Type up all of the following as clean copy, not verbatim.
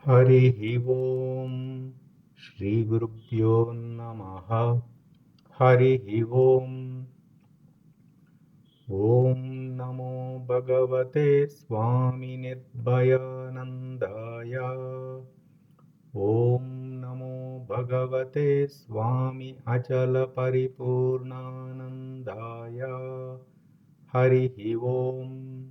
हरिः ओम् श्रीगुरुभ्यो नमः। हरिः ओम्। ॐ नमो भगवते स्वामिनिर्भयानन्दाय। ॐ नमो भगवते स्वामि अचलपरिपूर्णानन्दाय। हरिः ओम्।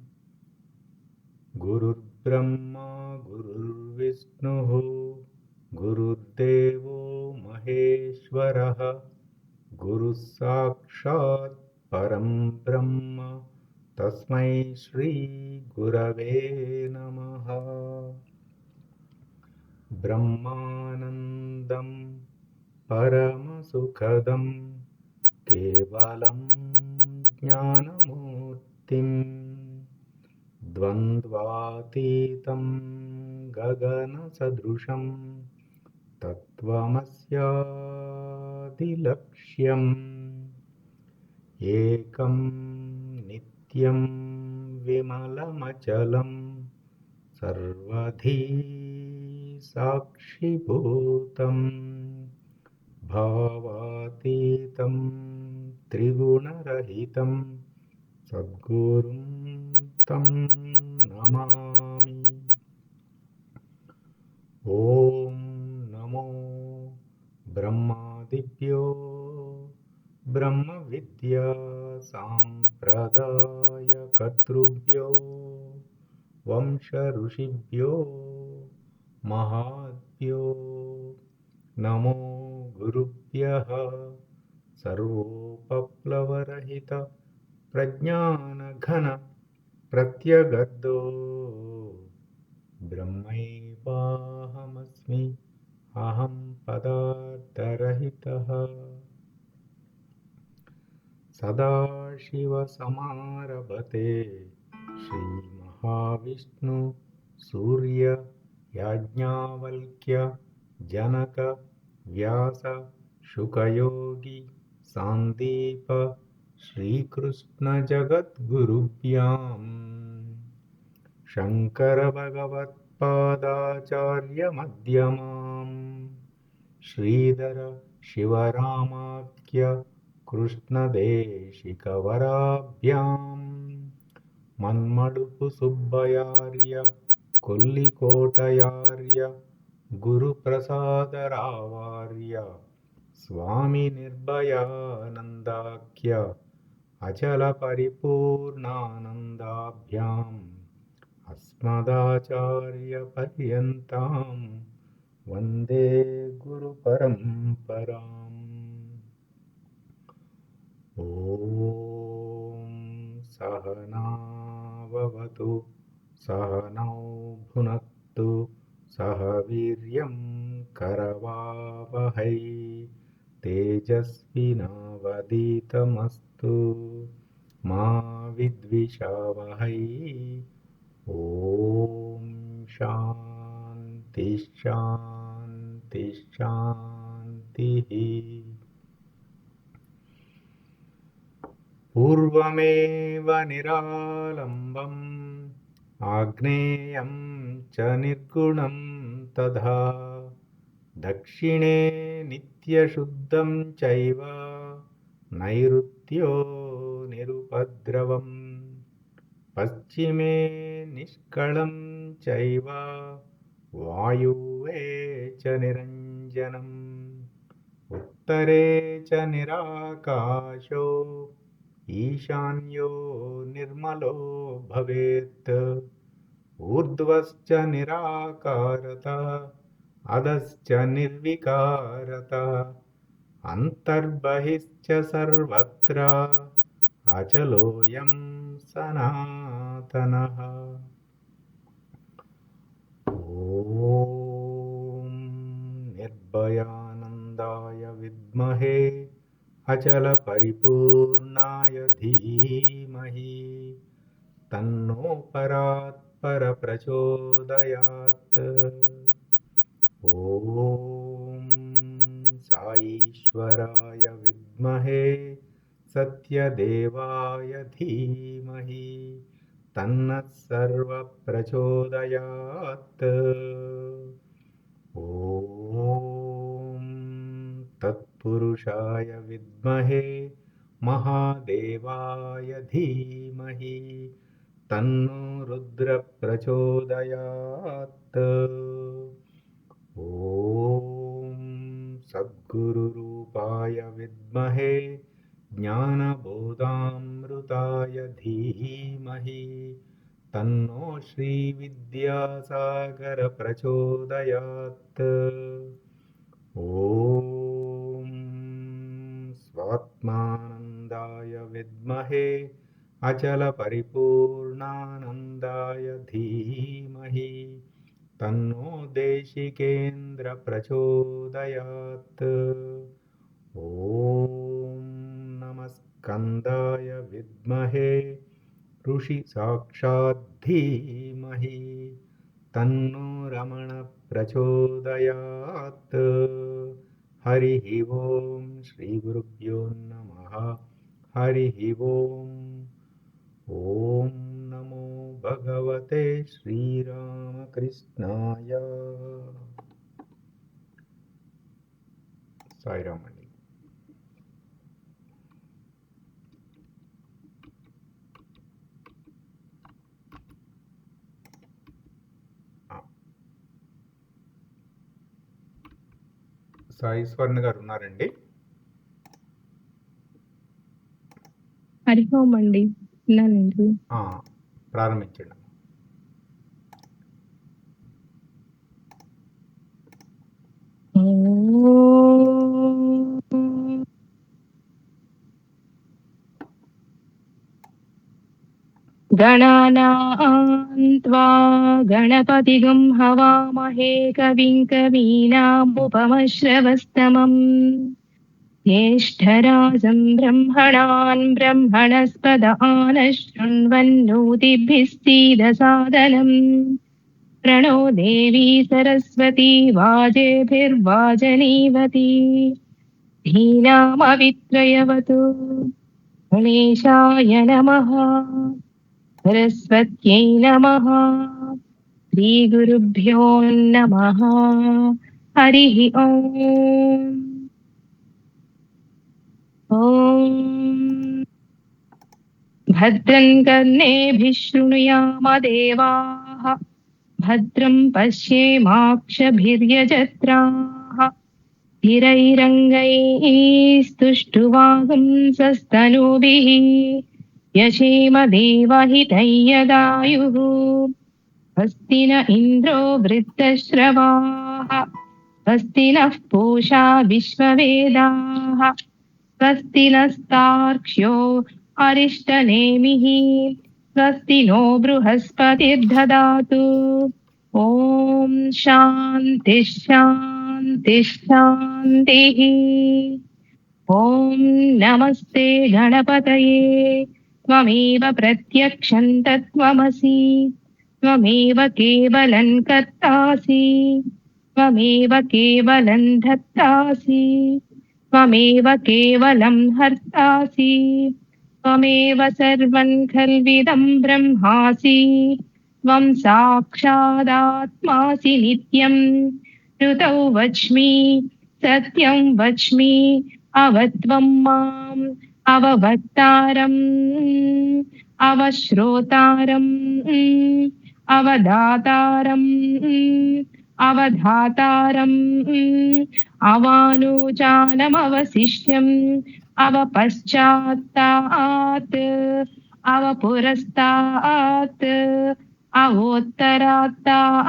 गुरुर्ब्रह्मा गुरुर्विष्णुः गुरुर्देवो महेश्वरः गुरुः साक्षात् परं ब्रह्म तस्मै श्री गुरवे नमः। ब्रह्मानन्दं परमसुखदं केवलं ज्ञानमूर्तिम् द्वन्द्वातीतं गगनसदृशं तत्त्वमस्यादिलक्ष्यम् एकं नित्यं विमलमचलं सर्वधी साक्षिभूतं भावातीतं त्रिगुणरहितं सद्गुरुं तं नमामि। ॐ नमो ब्रह्मादिभ्यो ब्रह्मविद्या साम्प्रदायकर्तृभ्यो वंशऋषिभ्यो महाभ्यो नमो गुरुभ्यः। सर्वोपप्लवरहित प्रज्ञानघन प्रत्यगर्दो ब्रह्मैवाहमस्मि अहं पदार्थरहितः। सदाशिवसमारभते श्रीमहाविष्णु सूर्य याज्ञावल्क्य जनक व्यास शुकयोगी सान्दीप श्रीकृष्णजगद्गुरुभ्याम् शङ्करभगवत्पादाचार्यमध्यमाम् श्रीधर शिवरामाख्य कृष्णदेशिकवराभ्याम् मन्मडुपु सुब्बयार्य कोल्लिकोटयार्य गुरुप्रसादरावार्य स्वामी निर्भयानन्दाख्य अचलपरिपूर्णानन्दाभ्याम् अस्मदाचार्यपर्यन्तां वन्दे गुरुपरम्पराम्। ॐ सहनाववतु सहनौ भुनक्तु सह वीर्यं करवावहै तेजस्विनावधीतमस्तु मा विद्विषावहै। ॐ शान्ति शान्ति शान्तिः। पूर्वमेव निरालम्बम् आग्नेयं च निर्गुणं तथा दक्षिणे नित्यशुद्धं चैव नैऋत्यो निरुपद्रवम् पश्चिमे निष्कलं चैव वायुवे च निरञ्जनम् उत्तरे च निराकाशो ईशान्यो निर्मलो भवेत् ऊर्ध्वश्च निराकारतः अधश्च निर्विकारतः अन्तर्बहिश्च सर्वत्र अचलोऽयं सनातनः। ॐ निर्भयानन्दाय विद्महे अचलपरिपूर्णाय धीमहि तन्नो परात्परप्रचोदयात्। ॐ साईश्वराय विद्महे सत्यदेवाय धीमहि तन्नः सर्वप्रचोदयात्। ॐ तत्पुरुषाय विद्महे महादेवाय धीमहि तन्नो रुद्रप्रचोदयात्। ॐ सद्गुरुरूपाय विद्महे ज्ञानबोधामृताय धीमहि तन्नो श्रीविद्यासागर प्रचोदयात्। ॐ स्वात्मानन्दाय विद्महे अचलपरिपूर्णानन्दाय धीमहि तन्नो देशिकेन्द्र प्रचोदयात्। ॐ नमस्कन्दाय विद्महे ऋषिसाक्षात् धीमहि तन्नो रमण प्रचोदयात्। हरिः ओम् श्रीगुरुभ्यो नमः। हरिः ओम्। ॐ नमो भगवते श्रीरामकृष्णाय। సాయిరామ్ అండి. సాయి స్వర్ణ గారు ఉన్నారండి? హరి ఓం అండి. ఉన్నానండి. ప్రారంభించండి. గణానాం త్వా గణపతిగం హవామహే కవిం కవీనాముపమశ్రవస్తమం జ్యేష్ఠరాజం బ్రహ్మణాన్ బ్రహ్మణస్పద ఆనశృణ్వన్నోతిభిः सीदसादनम् प्रणो देवी सरस्वती वाजेभिर्वाजनीवती धीनामवित्रयवतु गणेशाय नमः सरस्वत्यै नमः श्रीगुरुभ्यो नमः हरिः ओम् ॐ भद्रं कर्णेभिः शृणुयाम देवाः भद्रं पश्येमाक्षभिर्यजत्राः स्थिरैरङ्गैस्तुष्टुवागुंसस्तनूभिः यशेम देवहितं यदायुः स्वस्ति न इन्द्रो वृद्धश्रवाः स्वस्ति नः पूषा विश्ववेदाः स्वस्ति नस्तार्क्ष्यो अरिष्टनेमिः स्वस्ति नो बृहस्पतिर्ददातु ॐ शान्ति शान्ति शान्तिः। ॐ नमस्ते गणपतये त्वमेव प्रत्यक्षं तत्त्वमसि त्वमेव केवलं कर्तासि त्वमेव केवलं धर्तासि त्वमेव केवलं हर्तासि त्वमेव सर्वं खल्विदं ब्रह्मासि त्वं साक्षादात्मासि नित्यं ऋतौ वच्मि सत्यं वच्मि अवत्वं माम् अववक्तारम् अवश्रोतारम् अवदातारम् अवधातारम् अवानुजानमवशिष्यम् अवपश्चात्तात् अवपुरस्तात् अवोत्तरात्तात्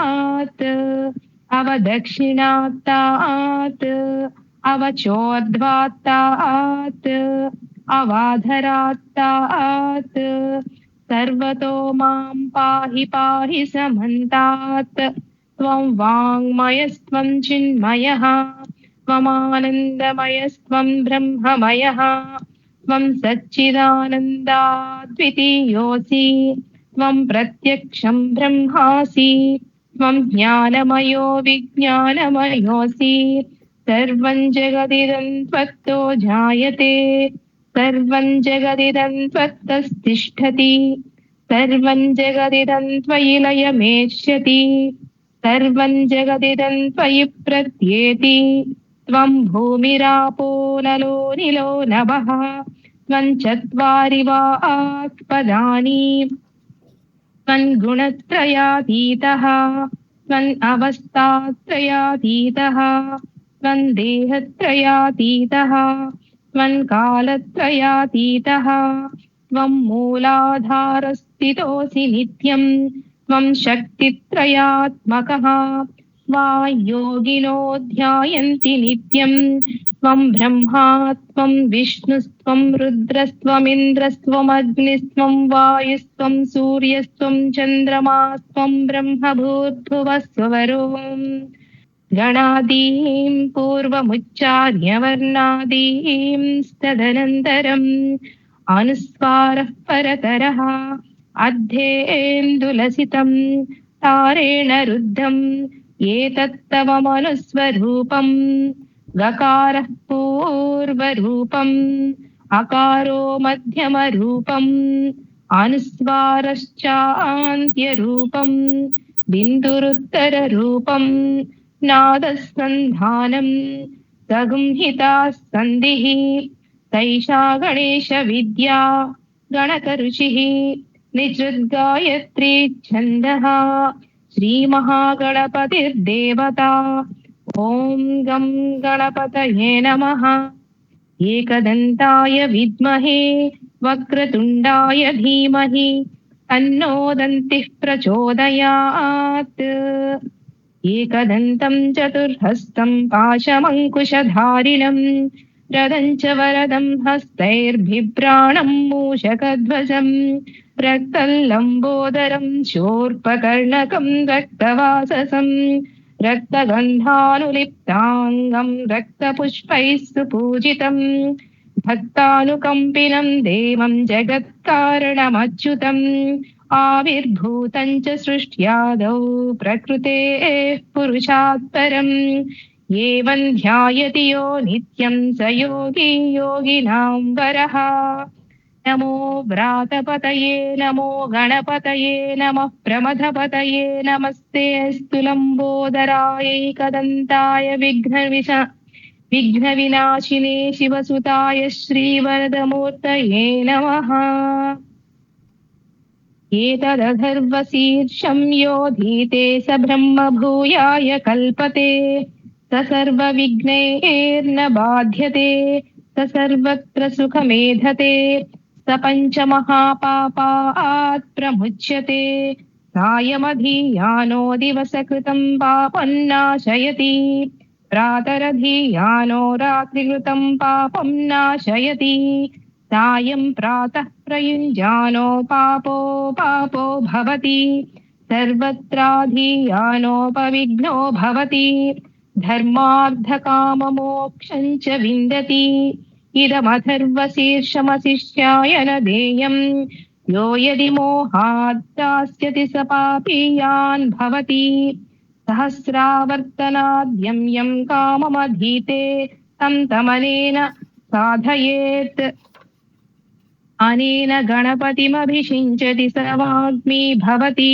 अवदक्षिणात्तात् अवचोर्ध्वात्तात् अवाधरात्तात् सर्वतो मां पाहि पाहि समन्तात् त्वं वाङ्मयस्त्वं चिन्मयः त्वमानन्दमयस्त्वं ब्रह्ममयः त्वं सच्चिदानन्दाद्वितीयोऽसि त्वं प्रत्यक्षं ब्रह्मासि त्वं ज्ञानमयो विज्ञानमयोऽसि सर्वं जगदिदं त्वत्तो जायते सर्वं जगदिदं त्वत्तस्तिष्ठति सर्वं जगदिदं त्वयि लयमेष्यति सर्वं जगदिदं त्वयि प्रत्येति त्वं भूमिरापो नलो निलो नभः त्वं चत्वारि वाक्पदानि त्वं गुणत्रयातीतः त्वं अवस्थात्रयातीतः त्वं देहत्रयातीतः त्वं कालत्रयातीतः त्वं मूलाधारस्थितोऽसि नित्यं त्वं शक्तित्रयात्मकः योगिनो ध्यायन्ति नित्यं त्वं ब्रह्मा त्वं विष्णुस्त्वं रुद्रस्त्वमिन्द्रस्त्वमग्निस्त्वं वायुस्त्वं सूर्यस्त्वं चन्द्रमास्त्वं ब्रह्मभूर्भुवस्वरों गणादीं पूर्वमुच्चार्य वर्णादीं तदनन्तरम् अनुस्वारः परतरः अध्येन्दुलसितं तारेण रुद्धम् एतत्तव मनुस्वरूपम् गकारः पूर्वरूपम् अकारो मध्यमरूपम् अनुस्वारश्चान्त्यरूपम् बिन्दुरुत्तररूपम् नादसन्धानम् सगुंहिता सन्धिः तैषा गणेशविद्या गणकऋषिः निजृद्गायत्री छन्दः श्रीमहागणपतिर्देवता ॐ गं गणपतये नमः एकदन्ताय विद्महे वक्रतुण्डाय धीमहि तन्नो दन्तिः प्रचोदयात् एकदन्तं चतुर्हस्तं पाशमङ्कुशधारिणं रदं च वरदं हस्तैर्बिभ्राणं मूषकध्वजं रक्तल्लम्बोदरं शूर्पकर्णकं रक्तवाससं रक्तगन्धानुलिप्ताङ्गं रक्तपुष्पैः सुपूजितं भक्तानुकम्पिनं देवं जगत्कारणमच्युतम् आविर्भूतं च सृष्ट्यादौ प्रकृतेः पुरुषात् परम् एवं ध्यायति यो नित्यं स योगी योगिनां वरः नमो व्रातपतये नमो गणपतये नमः प्रमथपतये नमस्ते अस्तु लम्बोदराय एकदन्ताय विघ्नविनाशिने शिवसुताय श्रीवरदमूर्तये नमः एतदथर्वशीर्षं योधीते स ब्रह्मभूयाय कल्पते स सर्वविघ्नैर्न बाध्यते स सर्वत्र सुखमेधते स पञ्चमहापापात् प्रमुच्यते सायमधीयानो दिवसकृतं पापं नाशयति प्रातरधीयानो रात्रिकृतं पापं नाशयति सायं प्रातः प्रयुञ्जानो पापो भवति सर्वत्राधीयानोपविघ्नो भवति धर्मार्थकाममोक्षं च विन्दति इदमथर्वशीर्षमशिष्याय न देयं यो यदि मोहात् दास्यति स पापीयान् भवति सहस्रावर्तनाद्यं यं काममधीते तं तमनेन साधयेत् अनेन गणपतिमभिषिञ्चति स वाग्मी भवति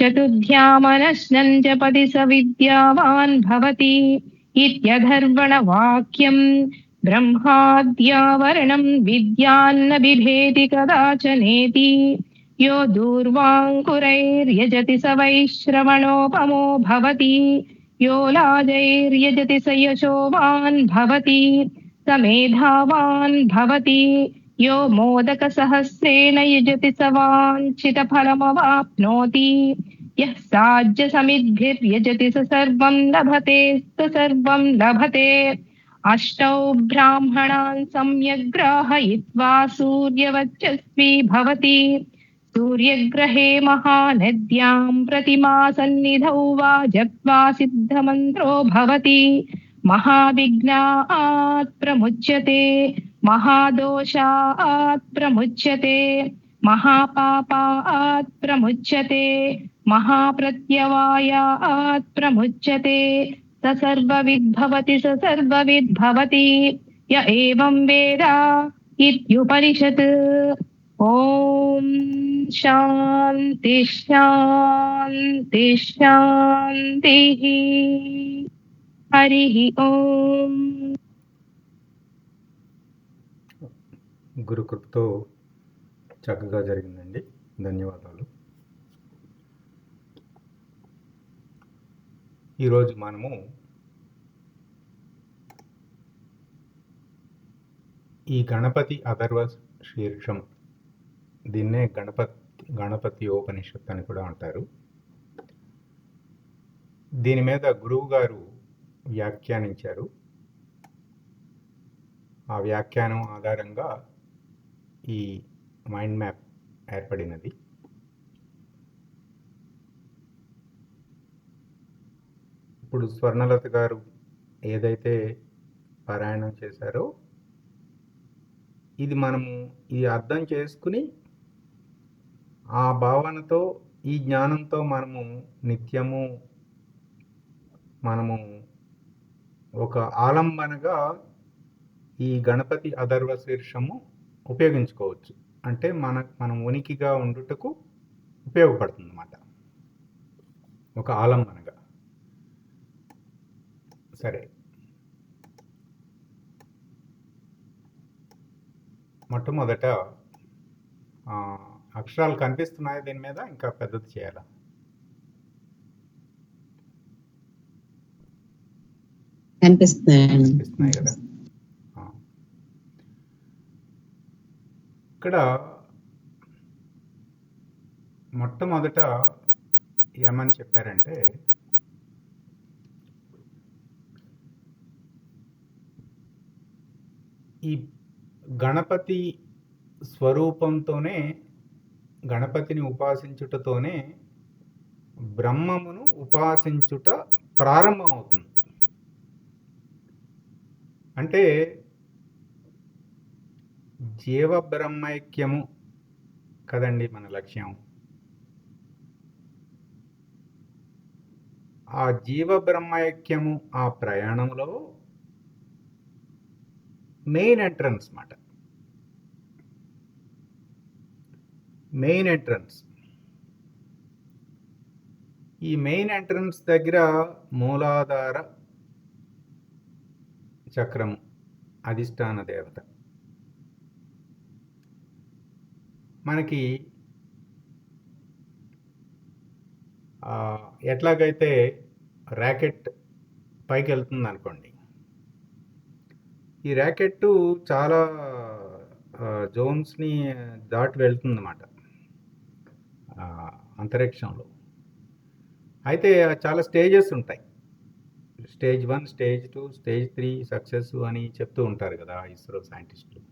चतुर्ध्यामनश्नं जपति स विद्यावान् भवति इत्यधर्वणवाक्यं ब्रह्माद्यावरणं विद्यान्न बिभेति कदाचनेति यो दूर्वाङ्कुरैर्यजति स वैश्रवणोपमो भवति यो लाजैर्यजति स यशोवान् भवति स मेधावान् भवति यो मोदकसहस्रेण यजति स वाञ्छितफलमवाप्नोति यः साज्यसमिद्भिर्यजति स सर्वं लभते स सर्वं लभते अष्टौ ब्राह्मणान् सम्यग् ग्राहयित्वा सूर्यवर्चस्वी भवति सूर्यग्रहे महानद्यां प्रतिमासन्निधौ वा जप्त्वा सिद्धमन्त्रो भवति महाविघ्नात् प्रमुच्यते महादोषात् प्रमुच्यते महापापात् प्रमुच्यते महाप्रत्यवायात् प्रमुच्यते स सर्वविद्भवति स सर्वविद्भवति य एवं वेद इत्युपनिषत्। ॐ శాంతి శాంతి శాంతి. హరి ఓం. గురు కృపతో చక్కగా జరిగిందండి. ధన్యవాదాలు. ఈరోజు మనము ఈ గణపతి అథర్వ శీర్షం, దీన్నే గణపతియోపనిషత్తు అని కూడా అంటారు. దీని మీద గురువు గారు వ్యాఖ్యానించారు. ఆ వ్యాఖ్యానం ఆధారంగా ఈ మైండ్ మ్యాప్ ఏర్పడినది. ఇప్పుడు స్వర్ణలత గారు ఏదైతే పారాయణం చేశారో ఇది అర్థం చేసుకుని ఆ భావనతో, ఈ జ్ఞానంతో నిత్యము ఒక ఆలంబనగా ఈ గణపతి అథర్వ శీర్షము ఉపయోగించుకోవచ్చు. అంటే మనం ఉనికిగా ఉండుటకు ఉపయోగపడుతుంది అన్నమాట, ఒక ఆలంబనగా. సరే, మొట్టమొదట అక్షరాలు కనిపిస్తున్నాయి దీని మీద, ఇంకా పెద్దది చేయాలా? కనిపిస్తున్నాయి కదా. ఇక్కడ మొట్టమొదట ఏమని చెప్పారంటే, ఈ గణపతి స్వరూపంతోనే, గణపతిని ఉపాసించుటతోనే బ్రహ్మమును ఉపాసించుట ప్రారంభం అవుతుంది. అంటే జీవ బ్రహ్మైక్యము కదండి మన లక్ష్యం. ఆ జీవ బ్రహ్మైక్యము, ఆ ప్రయాణంలో మెయిన్ ఎంట్రన్స్ మాట, మెయిన్ ఎంట్రన్స్. ఈ మెయిన్ ఎంట్రన్స్ దగ్గర మూలాధార చక్రము, అధిష్టాన దేవత. మనకి ఎట్లాగైతే ర్యాకెట్ పైకి వెళ్తుంది అనుకోండి, ఈ ర్యాకెట్ చాలా జోన్స్ని దాటి వెళ్తుందన్నమాట అంతరిక్షంలో. అయితే చాలా స్టేజెస్ ఉంటాయి. స్టేజ్ 1, స్టేజ్ 2, స్టేజ్ 3 సక్సెస్ అని చెప్తూ ఉంటారు కదా ఇస్రో సైంటిస్టులు.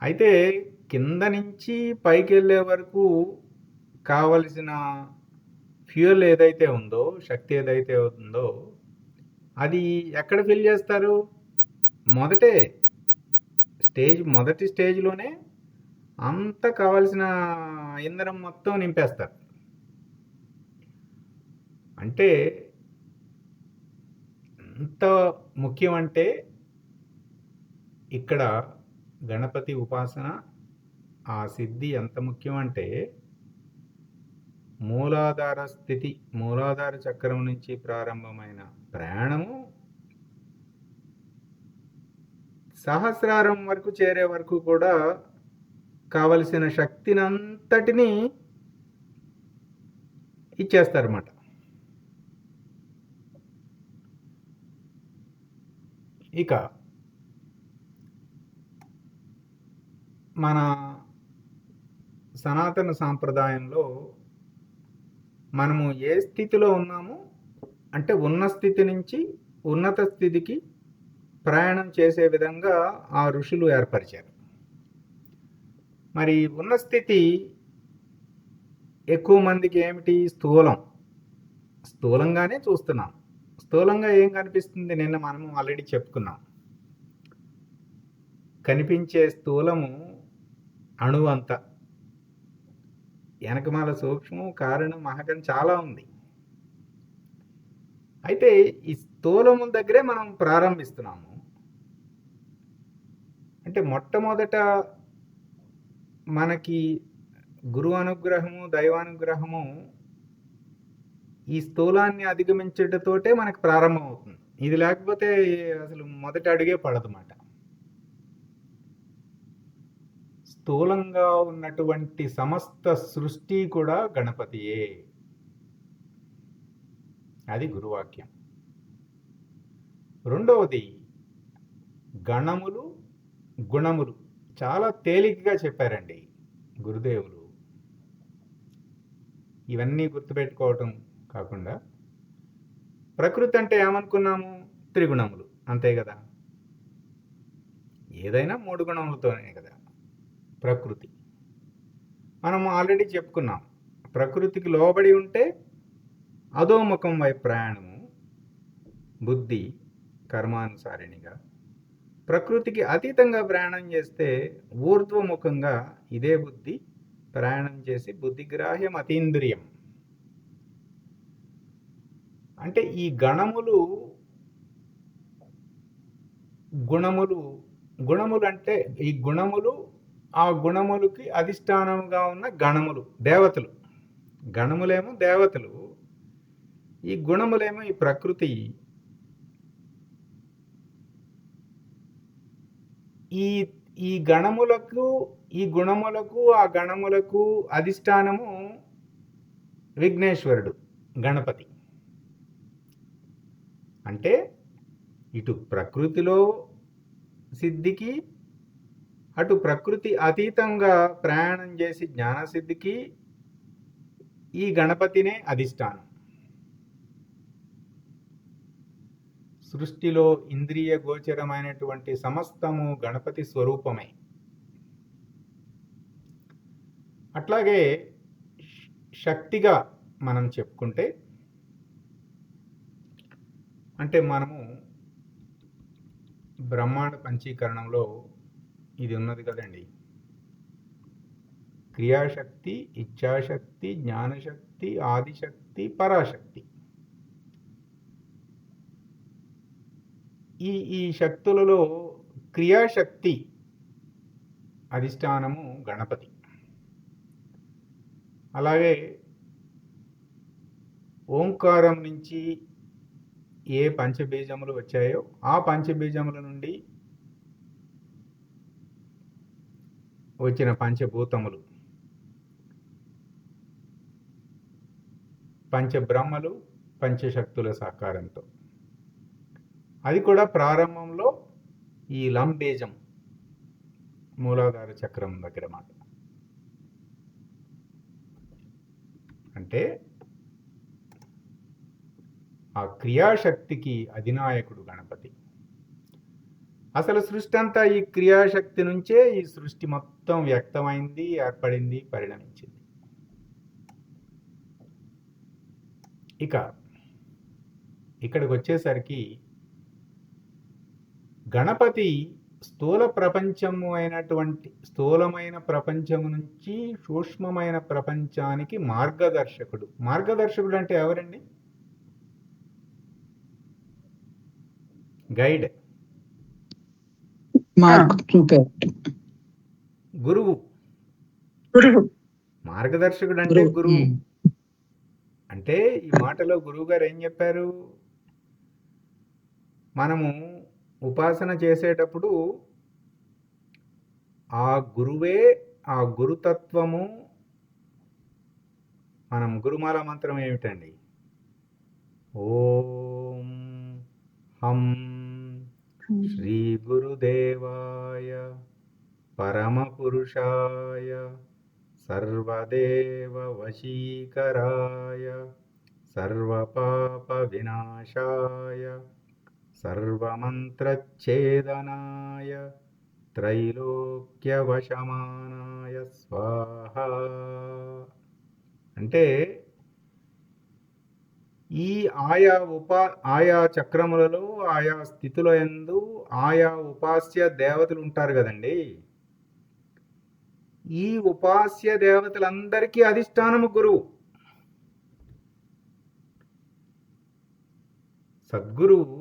అయితే కింద నుంచి పైకి వెళ్ళే వరకు కావలసిన ఫ్యూయల్ ఏదైతే ఉందో, శక్తి ఏదైతే ఉందో, అది ఎక్కడ ఫిల్ చేస్తారు? మొదటి స్టేజ్లోనే అంత కావలసిన ఇంధనం మొత్తం నింపేస్తారు. అంటే ఎంత ముఖ్యం అంటే, ఇక్కడ గణపతి ఉపాసన, ఆ సిద్ధి ఎంత ముఖ్యం అంటే, మూలాధార స్థితి, మూలాధార చక్రం నుంచి ప్రారంభమైన ప్రయాణము సహస్రారం వరకు చేరే వరకు కూడా కావలసిన శక్తినంతటినీ ఇచ్చేస్తారన్నమాట. ఇక మన సనాతన సాంప్రదాయంలో మనము ఏ స్థితిలో ఉన్నామో, అంటే ఉన్న స్థితి నుంచి ఉన్నత స్థితికి ప్రయాణం చేసే విధంగా ఆ ఋషులు ఏర్పరిచారు. మరి ఉన్న స్థితి ఎక్కువ మందికి ఏమిటి? స్థూలంగానే చూస్తున్నాం. స్థూలంగా ఏం కనిపిస్తుంది? నిన్న మనము ఆల్రెడీ చెప్పుకున్నాం. కనిపించే స్థూలము అణువంత, వెనకమాల సూక్ష్మం, కారణం, మహకం చాలా ఉంది. అయితే ఈ స్థూలము దగ్గరే మనం ప్రారంభిస్తున్నాము. అంటే మొట్టమొదట మనకి గురు అనుగ్రహము, దైవానుగ్రహము ఈ స్థూలాన్ని అధిగమించటతోటే మనకు ప్రారంభం అవుతుంది. ఇది లేకపోతే అసలు మొదటి అడుగే పడదన్నమాట. స్థూలంగా ఉన్నటువంటి సమస్త సృష్టి కూడా గణపతియే. అది గురువాక్యం. రెండవది గణములు, గుణములు చాలా తేలికగా చెప్పారండి గురుదేవులు. ఇవన్నీ గుర్తుపెట్టుకోవటం కాకుండా ప్రకృతి అంటే ఏమనుకున్నాము? త్రిగుణములు, అంతే కదా. ఏదైనా 3 గుణములతోనే కదా ప్రకృతి. మనం ఆల్రెడీ చెప్పుకున్నాం, ప్రకృతికి లోబడి ఉంటే అధోముఖం వైపు ప్రయాణము, బుద్ధి కర్మానుసారిణిగా. ప్రకృతికి అతీతంగా ప్రయాణం చేస్తే ఊర్ధ్వముఖంగా ఇదే బుద్ధి ప్రయాణం చేసి బుద్ధిగ్రాహ్యం అతీంద్రియం. అంటే ఈ గణములు, గుణములు అంటే ఈ గుణములు, ఆ గుణములకి అధిష్టానంగా ఉన్న గణములు, దేవతలు. గణములేమో దేవతలు, ఈ గుణములేమో ఈ ప్రకృతి. ఈ గణములకు, ఈ గుణములకు, ఆ గణములకు అధిష్టానము విఘ్నేశ్వరుడు, గణపతి. అంటే ఇటు ప్రకృతిలో సిద్ధికి, అటు ప్రకృతి అతీతంగా ప్రయాణం చేసి జ్ఞానసిద్ధికి ఈ గణపతినే అధిష్టానం. సృష్టిలో ఇంద్రియ గోచరమైనటువంటి సమస్తము గణపతి స్వరూపమే. అట్లాగే శక్తిగా మనం చెప్పుకుంటే, అంటే మనము బ్రహ్మాండ పంచీకరణంలో ఇది ఉన్నది కదండి, క్రియాశక్తి, ఇచ్ఛాశక్తి, జ్ఞానశక్తి, ఆదిశక్తి, పరాశక్తి. ఈ శక్తులలో క్రియాశక్తి అధిష్టానము గణపతి. అలాగే ఓంకారం నుంచి ఏ పంచబీజములు వచ్చాయో ఆ పంచబీజముల నుండి వచ్చిన పంచభూతములు, పంచబ్రహ్మలు, పంచశక్తుల సహకారంతో, అది కూడా ప్రారంభంలో ఈ లం బీజం మూలాధార చక్రం దగ్గర మాట. అంటే ఆ క్రియాశక్తికి అధినాయకుడు గణపతి. అసలు సృష్టి అంతా ఈ క్రియాశక్తి నుంచే ఈ సృష్టి మొత్తం వ్యక్తమైంది, ఏర్పడింది, పరిణమించింది. ఇక్కడికి వచ్చేసరికి గణపతి స్థూల ప్రపంచము అయినటువంటి స్థూలమైన ప్రపంచము నుంచి సూక్ష్మమైన ప్రపంచానికి మార్గదర్శకుడు. మార్గదర్శకుడు అంటే ఎవరండి? గైడ్, గురువు. మార్గదర్శకుడు అంటే గురువు. అంటే ఈ మాటలో గురువు గారు ఏం చెప్పారు? మనము ఉపాసన చేసేటప్పుడు ఆ గురువే, ఆ గురుతత్వము, మనం గురుమాల మంత్రం ఏమిటండి? ఓం హం శ్రీ గురుదేవాయ పరమపురుషాయ సర్వదేవ వశీకరాయ సర్వపాప వినాశాయ సర్వమంత్రచ్ఛేదనాయ త్రైలోక్యవశమానాయ స్వాహ. అంటే ఈ ఆయా చక్రములలో, ఆయా స్థితుల యందు ఆయా ఉపాస్య దేవతలు ఉంటారు కదండి. ఈ ఉపాస్య దేవతలందరికీ అధిష్టానము గురువు. సద్గురువు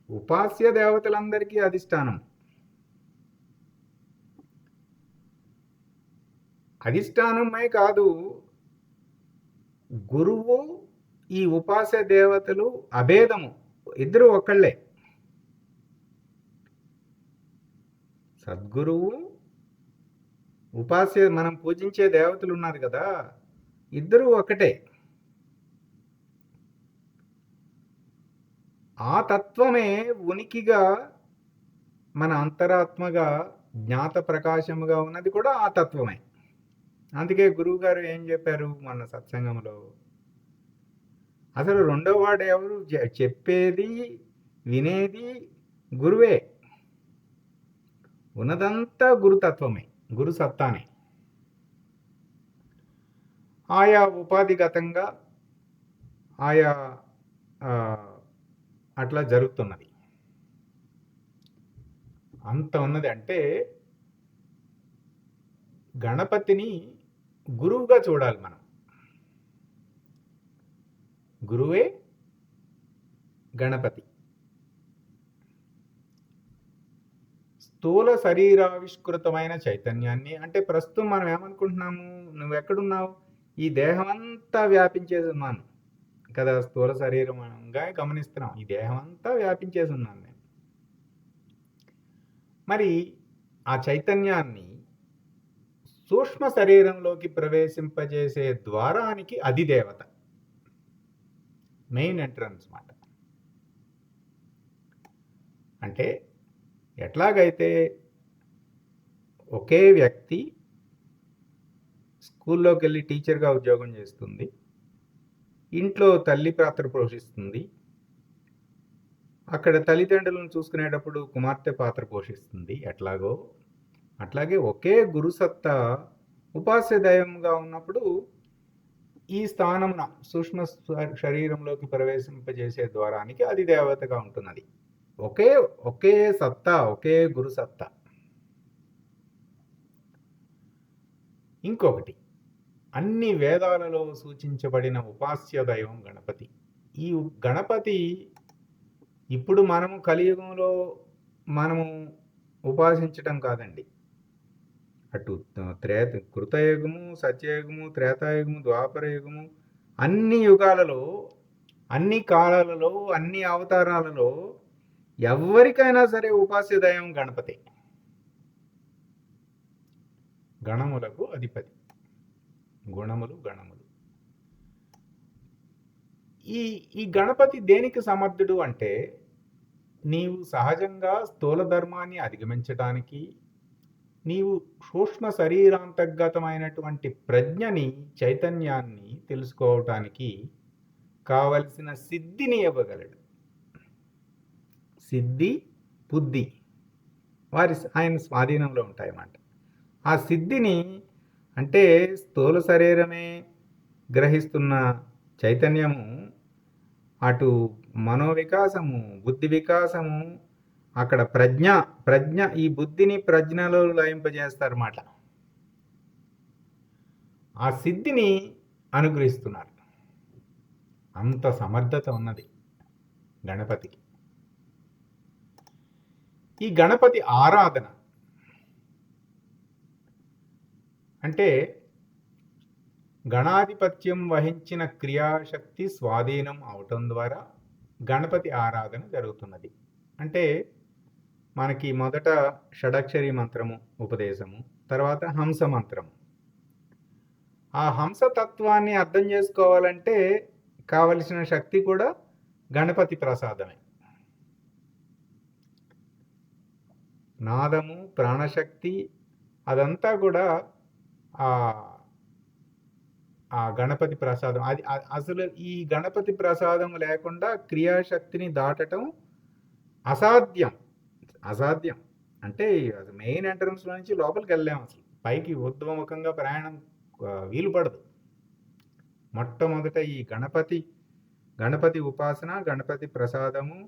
ఉపాస్య దేవతలందరికీ అధిష్టానం. అధిష్టానమే కాదు, గురువు ఈ ఉపాస్య దేవతలు అభేదము, ఇద్దరు ఒకళ్ళే. సద్గురువు, ఉపాస్య మనం పూజించే దేవతలు ఉన్నారు కదా, ఇద్దరు ఒకటే. ఆ తత్వమే ఉనికిగా మన అంతరాత్మగా జ్ఞాత ప్రకాశముగా ఉన్నది కూడా ఆ తత్వమే. అందుకే గురువు గారు ఏం చెప్పారు మన సత్సంగంలో, అసలు రెండో వాడు ఎవరు, చెప్పేది వినేది గురువే. ఉన్నదంతా గురుతత్వమే, గురు సత్తానే. ఆయా ఉపాధిగతంగా ఆయా అట్లా జరుగుతున్నది. అంత ఉన్నది. అంటే గణపతిని గురువుగా చూడాలి మనం. గురువే గణపతి. స్థూల శరీరావిష్కృతమైన చైతన్యాన్ని, అంటే ప్రస్తుతం మనం ఏమనుకుంటున్నాము, నువ్వు ఎక్కడున్నావు, ఈ దేహం అంతా వ్యాపించేసి ఉన్నాను కదా, స్థూల శరీరంగా గమనిస్తున్నాం, ఈ దేహం అంతా వ్యాపించేసి ఉన్నాను నేను. మరి ఆ చైతన్యాన్ని సూక్ష్మ శరీరంలోకి ప్రవేశింపజేసే ద్వారానికి అది దేవత, మెయిన్ ఎంట్రన్స్ మాట. అంటే ఎట్లాగైతే ఒకే వ్యక్తి స్కూల్లోకి వెళ్ళి టీచర్గా ఉద్యోగం చేస్తుంది, ఇంట్లో తల్లి పాత్ర పోషిస్తుంది, అక్కడ తల్లిదండ్రులను చూసుకునేటప్పుడు కుమార్తె పాత్ర పోషిస్తుంది, ఎట్లాగో అట్లాగే ఒకే గురుసత్తా ఉపాస్య దైవంగా ఉన్నప్పుడు ఈ స్థానమున సూక్ష్మ శరీరంలోకి ప్రవేశింపజేసే ద్వారానికి అది దేవతగా ఉంటున్నది. ఒకే సత్తా, ఒకే గురు సత్తా. ఇంకొకటి, అన్ని వేదాలలో సూచించబడిన ఉపాస్య దైవం గణపతి. ఈ గణపతి ఇప్పుడు మనము కలియుగంలో మనము ఉపాసించటం కాదండి. అటు కృతయుగము, సత్యయుగము, త్రేతాయుగము, ద్వాపరయుగము, అన్ని యుగాలలో, అన్ని కాలాలలో, అన్ని అవతారాలలో ఎవరికైనా సరే ఉపాస్య దైవం గణపతి. గణములకు అధిపతి, గుణములు గణములు. ఈ గణపతి దేనికి సమర్థుడు అంటే, నీవు సహజంగా స్థూల ధర్మాన్ని అధిగమించడానికి, నీవు సూక్ష్మ శరీరాంతర్గతమైనటువంటి ప్రజ్ఞని, చైతన్యాన్ని తెలుసుకోవటానికి కావలసిన సిద్ధిని ఇవ్వగలడు. సిద్ధి, బుద్ధి ఆయన స్వాధీనంలో ఉంటాయన్నమాట. ఆ సిద్ధిని, అంటే స్థూల శరీరమే గ్రహిస్తున్న చైతన్యము అటు మనోవికాసము, బుద్ధి వికాసము, అక్కడ ప్రజ్ఞ ఈ బుద్ధిని ప్రజ్ఞలో లయింపజేస్తారన్నమాట. ఆ సిద్ధిని అనుగ్రహిస్తున్నారు. అంత సమర్థత ఉన్నది గణపతికి. ఈ గణపతి ఆరాధన అంటే గణాధిపత్యం వహించిన క్రియాశక్తి స్వాధీనం అవటం ద్వారా గణపతి ఆరాధన జరుగుతున్నది. అంటే మనకి మొదట షడక్షరి మంత్రము ఉపదేశము, తర్వాత హంస మంత్రము. ఆ హంసతత్వాన్ని అర్థం చేసుకోవాలంటే కావలసిన శక్తి కూడా గణపతి ప్రసాదమే. నాదము, ప్రాణశక్తి అదంతా కూడా ఆ గణపతి ప్రసాదం. అది అసలు ఈ గణపతి ప్రసాదం లేకుండా క్రియాశక్తిని దాటడం అసాధ్యం. అంటే మెయిన్ ఎంట్రన్స్ నుంచి లోపలికి వెళ్ళాము, అసలు పైకి ఊర్ధ్వముఖంగా ప్రయాణం వీలు పడదు. మొట్టమొదట ఈ గణపతి ఉపాసన, గణపతి ప్రసాదము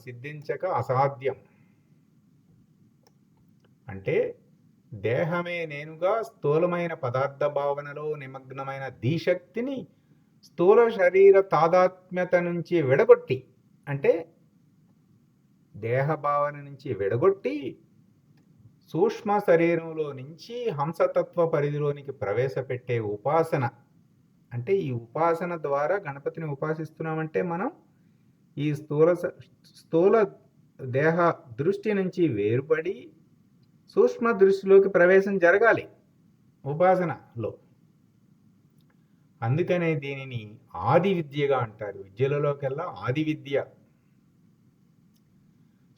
సిద్ధించక అసాధ్యం. అంటే దేహమే నేనుగా స్థూలమైన పదార్థ భావనలో నిమగ్నమైన ధీశక్తిని స్థూల శరీర తాదాత్మ్యత నుంచి విడగొట్టి, అంటే దేహ భావన నుంచి విడగొట్టి సూక్ష్మ శరీరంలో నుంచి హంసతత్వ పరిధిలోనికి ప్రవేశపెట్టే ఉపాసన. అంటే ఈ ఉపాసన ద్వారా గణపతిని ఉపాసిస్తున్నామంటే మనం ఈ స్థూల దేహ దృష్టి నుంచి వేరుపడి సూక్ష్మ దృష్టిలోకి ప్రవేశం జరగాలి ఉపాసనలో. అందుకనే దీనిని ఆది విద్యగా అంటారు. విద్యలలోకెల్లా ఆది విద్య.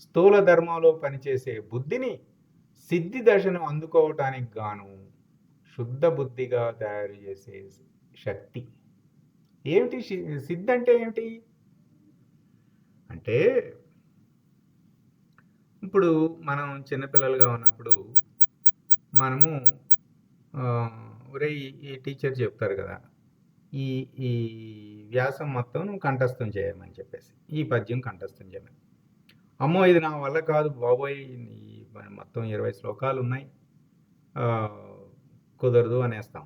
స్థూల ధర్మంలో పనిచేసే బుద్ధిని సిద్ధి దశను అందుకోవటానికి గాను శుద్ధ బుద్ధిగా తయారు చేసే శక్తి. ఏమిటి సిద్ధి అంటే ఏమిటి అంటే, ఇప్పుడు మనం చిన్నపిల్లలుగా ఉన్నప్పుడు మనము ఒరేయ్ ఈ టీచర్ చెప్తారు కదా, ఈ ఈ వ్యాసం మొత్తం నువ్వు కంఠస్థం చేయమని చెప్పేసి, ఈ పద్యం కంఠస్థం చేయమని. అమ్మో ఇది నా వల్ల కాదు బాబోయ్, మొత్తం 20 శ్లోకాలు ఉన్నాయి, కుదరదు అనేస్తాం.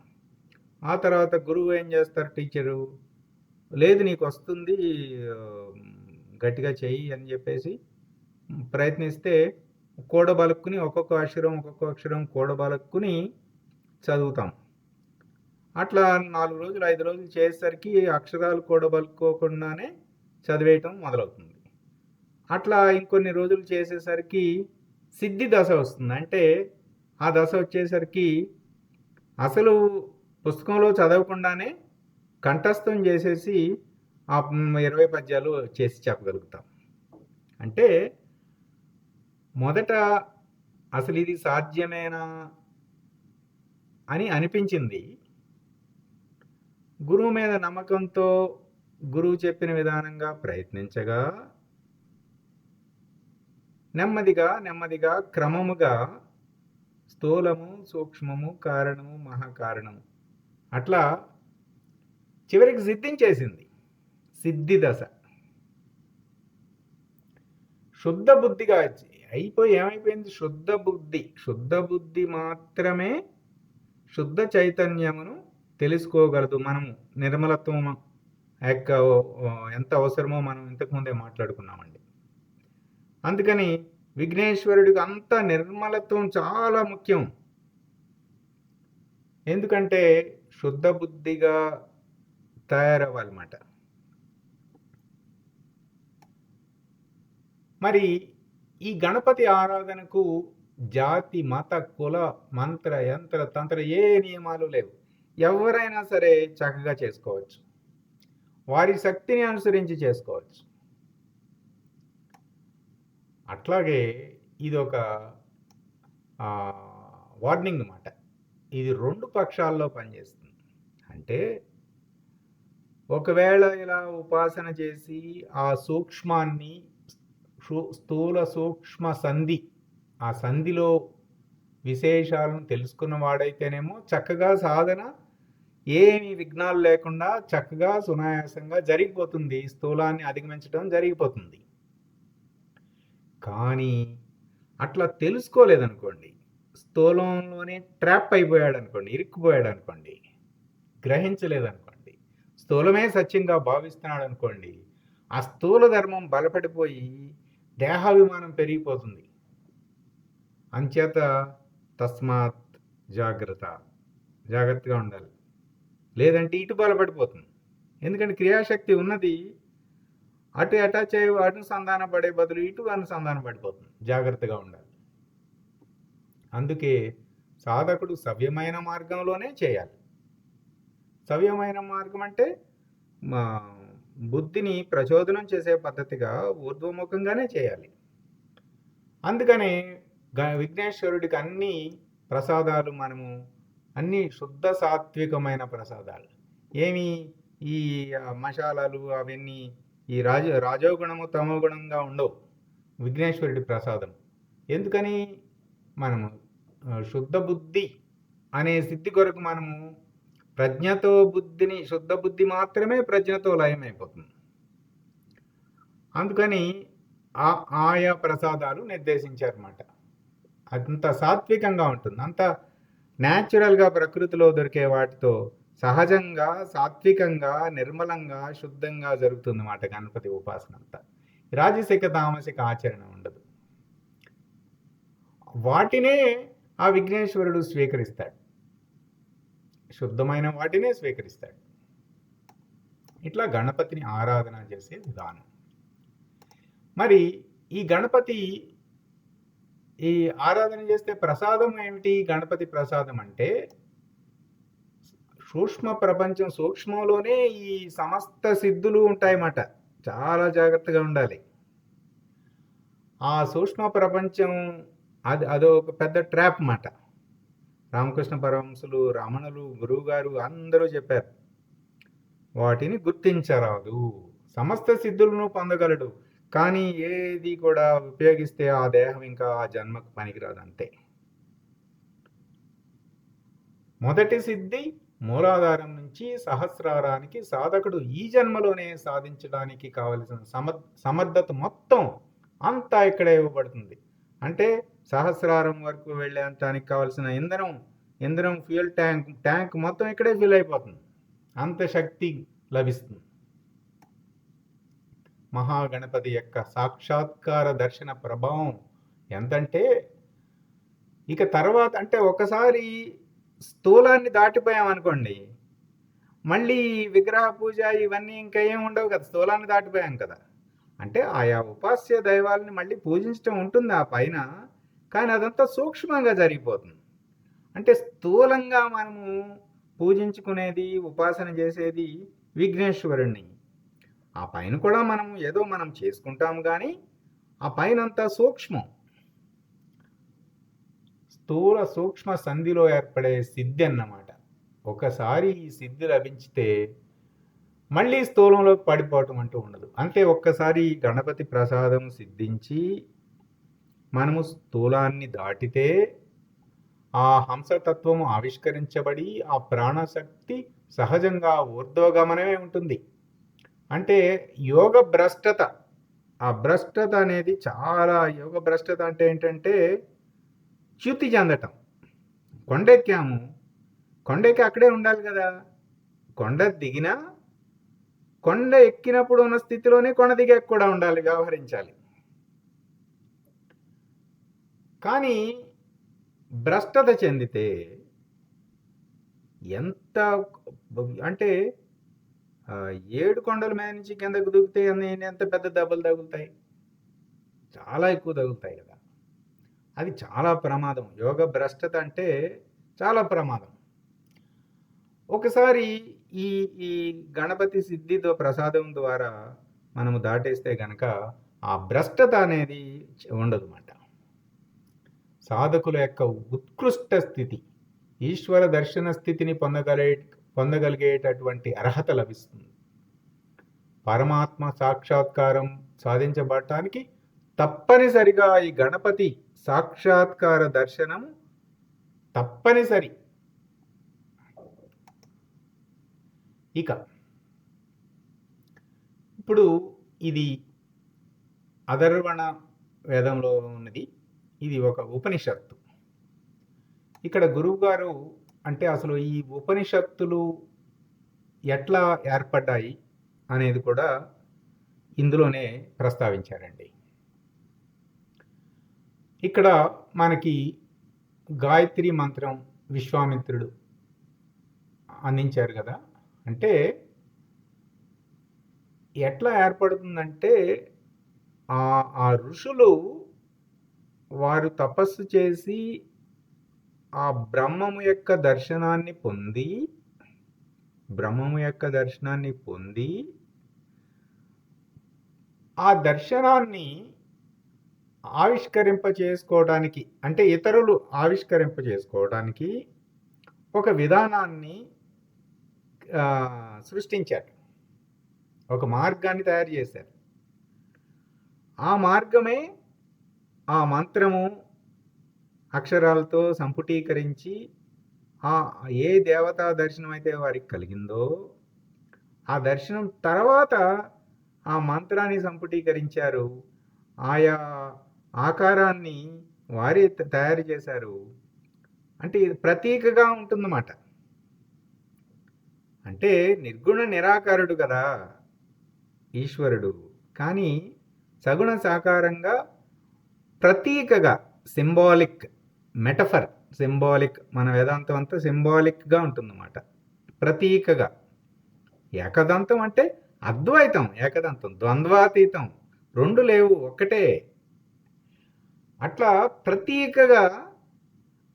ఆ తర్వాత గురువు ఏం చేస్తారు, టీచరు, లేదు నీకు వస్తుంది, గట్టిగా చెయ్యి అని చెప్పేసి ప్రయత్నిస్తే కూడబలుక్కుని ఒక్కొక్క అక్షరం కూడబలుక్కుని చదువుతాం. అట్లా 4 రోజులు 5 రోజులు చేసేసరికి అక్షరాలు కూడబలుక్కోకుండానే చదివేయటం మొదలవుతుంది. అట్లా ఇంకొన్ని రోజులు చేసేసరికి సిద్ధి దశ వస్తుంది. అంటే ఆ దశ వచ్చేసరికి అసలు పుస్తకంలో చదవకుండానే కంఠస్థం చేసేసి ఆ 20 పద్యాలు చేసి చెప్పగలుగుతాం. అంటే మొదట అసలు ఇది సాధ్యమేనా అని అనిపించింది. గురువు మీద నమ్మకంతో గురువు చెప్పిన విధానంగా ప్రయత్నించగా నెమ్మదిగా క్రమముగా స్థూలము, సూక్ష్మము, కారణము, మహాకారణము అట్లా చివరికి సిద్ధించేసింది. సిద్ధి దశ. శుద్ధ బుద్ధిగా అయిపోయి ఏమైపోయింది, శుద్ధ బుద్ధి మాత్రమే శుద్ధ చైతన్యమును తెలుసుకోగలదు. మనము నిర్మలత్వం ఎంత అవసరమో మనం ఇంతకుముందే మాట్లాడుకున్నామండి. అందుకని విఘ్నేశ్వరుడికి అంత నిర్మలత్వం చాలా ముఖ్యం. ఎందుకంటే శుద్ధ బుద్ధిగా తయారవ్వాలన్నమాట. మరి ఈ గణపతి ఆరాధనకు జాతి, మత, కుల, మంత్ర, యంత్ర, తంత్ర ఏ నియమాలు లేవు. ఎవరైనా సరే చక్కగా చేసుకోవచ్చు, వారి శక్తిని అనుసరించి చేసుకోవచ్చు. అట్లాగే ఇది ఒక వార్నింగ్ అన్నమాట. ఇది 2 పక్షాల్లో పనిచేస్తుంది. అంటే ఒకవేళ ఇలా ఉపాసన చేసి ఆ సూక్ష్మాన్ని, స్థూల సూక్ష్మ సంధి, ఆ సంధిలో విశేషాలను తెలుసుకున్న వాడైతేనేమో చక్కగా సాధన ఏమి విఘ్నాలు లేకుండా చక్కగా సునాయాసంగా జరిగిపోతుంది, స్థూలాన్ని అధిగమించడం జరిగిపోతుంది. కానీ అట్లా తెలుసుకోలేదనుకోండి, స్థూలంలోనే ట్రాప్ అయిపోయాడు అనుకోండి, ఇరుక్కుపోయాడు అనుకోండి, గ్రహించలేదనుకోండి, స్థూలమే సత్యంగా భావిస్తున్నాడు అనుకోండి, ఆ స్థూల ధర్మం బలపడిపోయి దేహాభిమానం పెరిగిపోతుంది. అంచేత తస్మాత్ జాగ్రత్తగా ఉండాలి. లేదంటే ఇటు బలపడిపోతుంది. ఎందుకంటే క్రియాశక్తి ఉన్నది, అటు అటాచ్ అయ్యి అనుసంధాన పడే బదులు ఇటు అనుసంధాన పడిపోతుంది. జాగ్రత్తగా ఉండాలి. అందుకే సాధకుడు సవ్యమైన మార్గంలోనే చేయాలి. సవ్యమైన మార్గం అంటే బుద్ధిని ప్రచోదనం చేసే పద్ధతిగా ఊర్ధ్వముఖంగానే చేయాలి. అందుకనే విఘ్నేశ్వరుడికి అన్ని ప్రసాదాలు మనము అన్ని శుద్ధ సాత్వికమైన ప్రసాదాలు. ఏమి ఈ మసాలాలు అవన్నీ ఈ రాజోగుణము తమోగుణంగా ఉండవు విఘ్నేశ్వరుడి ప్రసాదం. ఎందుకని, మనము శుద్ధ బుద్ధి అనే సిద్ధి కొరకు మనము ప్రజ్ఞతో బుద్ధిని, శుద్ధ బుద్ధి మాత్రమే ప్రజ్ఞతో లయమైపోతుంది. అందుకని ఆయా ప్రసాదాలు నిర్దేశించారన్నమాట. అంత సాత్వికంగా ఉంటుంది, అంత న్యాచురల్గా ప్రకృతిలో దొరికే వాటితో సహజంగా, సాత్వికంగా, నిర్మలంగా, శుద్ధంగా జరుగుతుంది అన్నమాట గణపతి ఉపాసన అంతా. రాజసిక తామసిక ఆచరణ ఉండదు. వాటినే ఆ విఘ్నేశ్వరుడు స్వీకరిస్తాడు. శుద్ధమైన వాటినే స్వీకరిస్తాడు. ఇట్లా గణపతిని ఆరాధన చేసే విధానం. మరి ఈ గణపతి ఈ ఆరాధన చేస్తే ప్రసాదం ఏమిటి? గణపతి ప్రసాదం అంటే సూక్ష్మ ప్రపంచం, సూక్ష్మంలోనే ఈ సమస్త సిద్ధులు ఉంటాయన్నమాట. చాలా జాగ్రత్తగా ఉండాలి. ఆ సూక్ష్మ ప్రపంచం అదొక పెద్ద ట్రాప్ మాట. రామకృష్ణ పరమహంసులు, రమణులు, గురువు గారు అందరూ చెప్పారు, వాటిని గుర్తించరాదు. సమస్త సిద్ధులను పొందగలడు, కానీ ఏది కూడా ఉపయోగిస్తే ఆ దేహం ఇంకా ఆ జన్మకు పనికిరాదు, అంతే. మొదటి సిద్ధి మూలాధారం నుంచి సహస్రారానికి సాధకుడు ఈ జన్మలోనే సాధించడానికి కావలసిన సమర్థత మొత్తం అంతా ఇక్కడే ఇవ్వబడుతుంది. అంటే సహస్రారం వరకు వెళ్ళడానికి కావలసిన ఇంధనం ఫ్యూయల్ ట్యాంక్ మొత్తం ఇక్కడే ఫిల్ అయిపోతుంది. అంత శక్తి లభిస్తుంది. మహాగణపతి యొక్క సాక్షాత్కార దర్శన ప్రభావం ఎంతంటే, ఇక తర్వాత అంటే ఒకసారి స్థూలాన్ని దాటిపోయాం అనుకోండి, మళ్ళీ విగ్రహ పూజ ఇవన్నీ ఇంకా ఏం ఉండవు కదా, స్థూలాన్ని దాటిపోయాం కదా. అంటే ఆయా ఉపాస్య దైవాలని మళ్ళీ పూజించడం ఉంటుంది ఆ పైన, కానీ అదంతా సూక్ష్మంగా జరిగిపోతుంది. అంటే స్థూలంగా మనము పూజించుకునేది, ఉపాసన చేసేది విఘ్నేశ్వరుణ్ణి. ఆ పైన కూడా మనం చేసుకుంటాం, కానీ ఆ పైన అంతా సూక్ష్మం. స్థూల సూక్ష్మ సంధిలో ఏర్పడే సిద్ధి అన్నమాట. ఒకసారి ఈ సిద్ధి లభించితే మళ్ళీ స్థూలంలోకి పడిపోవటం అంటూ ఉండదు. అంటే ఒక్కసారి గణపతి ప్రసాదం సిద్ధించి మనము స్థూలాన్ని దాటితే ఆ హంసతత్వము ఆవిష్కరించబడి ఆ ప్రాణశక్తి సహజంగా ఊర్ధ్వగమనమే ఉంటుంది. అంటే యోగ భ్రష్టత, ఆ భ్రష్టత అనేది చాలా, యోగ భ్రష్టత అంటే ఏంటంటే చ్యుతి చెందటం. కొండెక్కాము, కొండెక్కి అక్కడే ఉండాలి కదా. కొండ దిగినా కొండ ఎక్కినప్పుడు ఉన్న స్థితిలోనే కొండ దిగాక కూడా ఉండాలి, వ్యవహరించాలి. కానీ భ్రష్టత చెందితే ఎంత అంటే 7 కొండల మీద నుంచి కిందకు దూకితే ఎంత పెద్ద దెబ్బలు తగులుతాయి, చాలా ఎక్కువ తగులుతాయి కదా. అది చాలా ప్రమాదం. యోగ భ్రష్టత అంటే చాలా ప్రమాదం. ఒకసారి ఈ ఈ గణపతి సిద్ధితో ప్రసాదం ద్వారా మనము దాటేస్తే గనక ఆ భ్రష్టత అనేది ఉండదు మాట. సాధకుల యొక్క ఉత్కృష్ట స్థితి, ఈశ్వర దర్శన స్థితిని పొందగలిగేటటువంటి అర్హత లభిస్తుంది. పరమాత్మ సాక్షాత్కారం సాధించబడటానికి తప్పనిసరిగా ఈ గణపతి సాక్షాత్కార దర్శనం తప్పనిసరి. ఇక ఇప్పుడు ఇది అథర్వణ వేదంలో ఉన్నది, ఇది ఒక ఉపనిషత్తు. ఇక్కడ గురువు గారు అంటే అసలు ఈ ఉపనిషత్తులు ఎట్లా ఏర్పడ్డాయి అనేది కూడా ఇందులోనే ప్రస్తావించారండి. ఇక్కడ మనకి గాయత్రి మంత్రం విశ్వామిత్రుడు అందించారు కదా. అంటే ఎట్లా ఏర్పడుతుందంటే ఆ ఋషులు వారు తపస్సు చేసి ఆ బ్రహ్మము యొక్క దర్శనాన్ని పొంది ఆ దర్శనాన్ని ఆవిష్కరింపచేసుకోవడానికి, అంటే ఇతరులు ఆవిష్కరింపచేసుకోవడానికి ఒక విధానాన్ని సృష్టించారు, ఒక మార్గాన్ని తయారు చేశారు. ఆ మార్గమే ఆ మంత్రము అక్షరాలతో సంపుటీకరించి ఏ దేవతా దర్శనం అయితే వారికి కలిగిందో ఆ దర్శనం తర్వాత ఆ మంత్రాన్ని సంపుటీకరించారు, ఆయా ఆకారాన్ని వారి తయారు చేశారు. అంటే ఇది ప్రతీకగా ఉంటుందన్నమాట. అంటే నిర్గుణ నిరాకారుడు కదా ఈశ్వరుడు, కానీ సగుణ సాకారంగా ప్రతీకగా సింబాలిక్ మెటఫర్, సింబాలిక్, మన వేదాంతం అంతా సింబాలిక్గా ఉంటుందన్నమాట, ప్రతీకగా. ఏకదంతం అంటే అద్వైతం, ఏకదంతం ద్వంద్వాతీతం, రెండు లేవు, ఒక్కటే. అట్లా ప్రతీకగా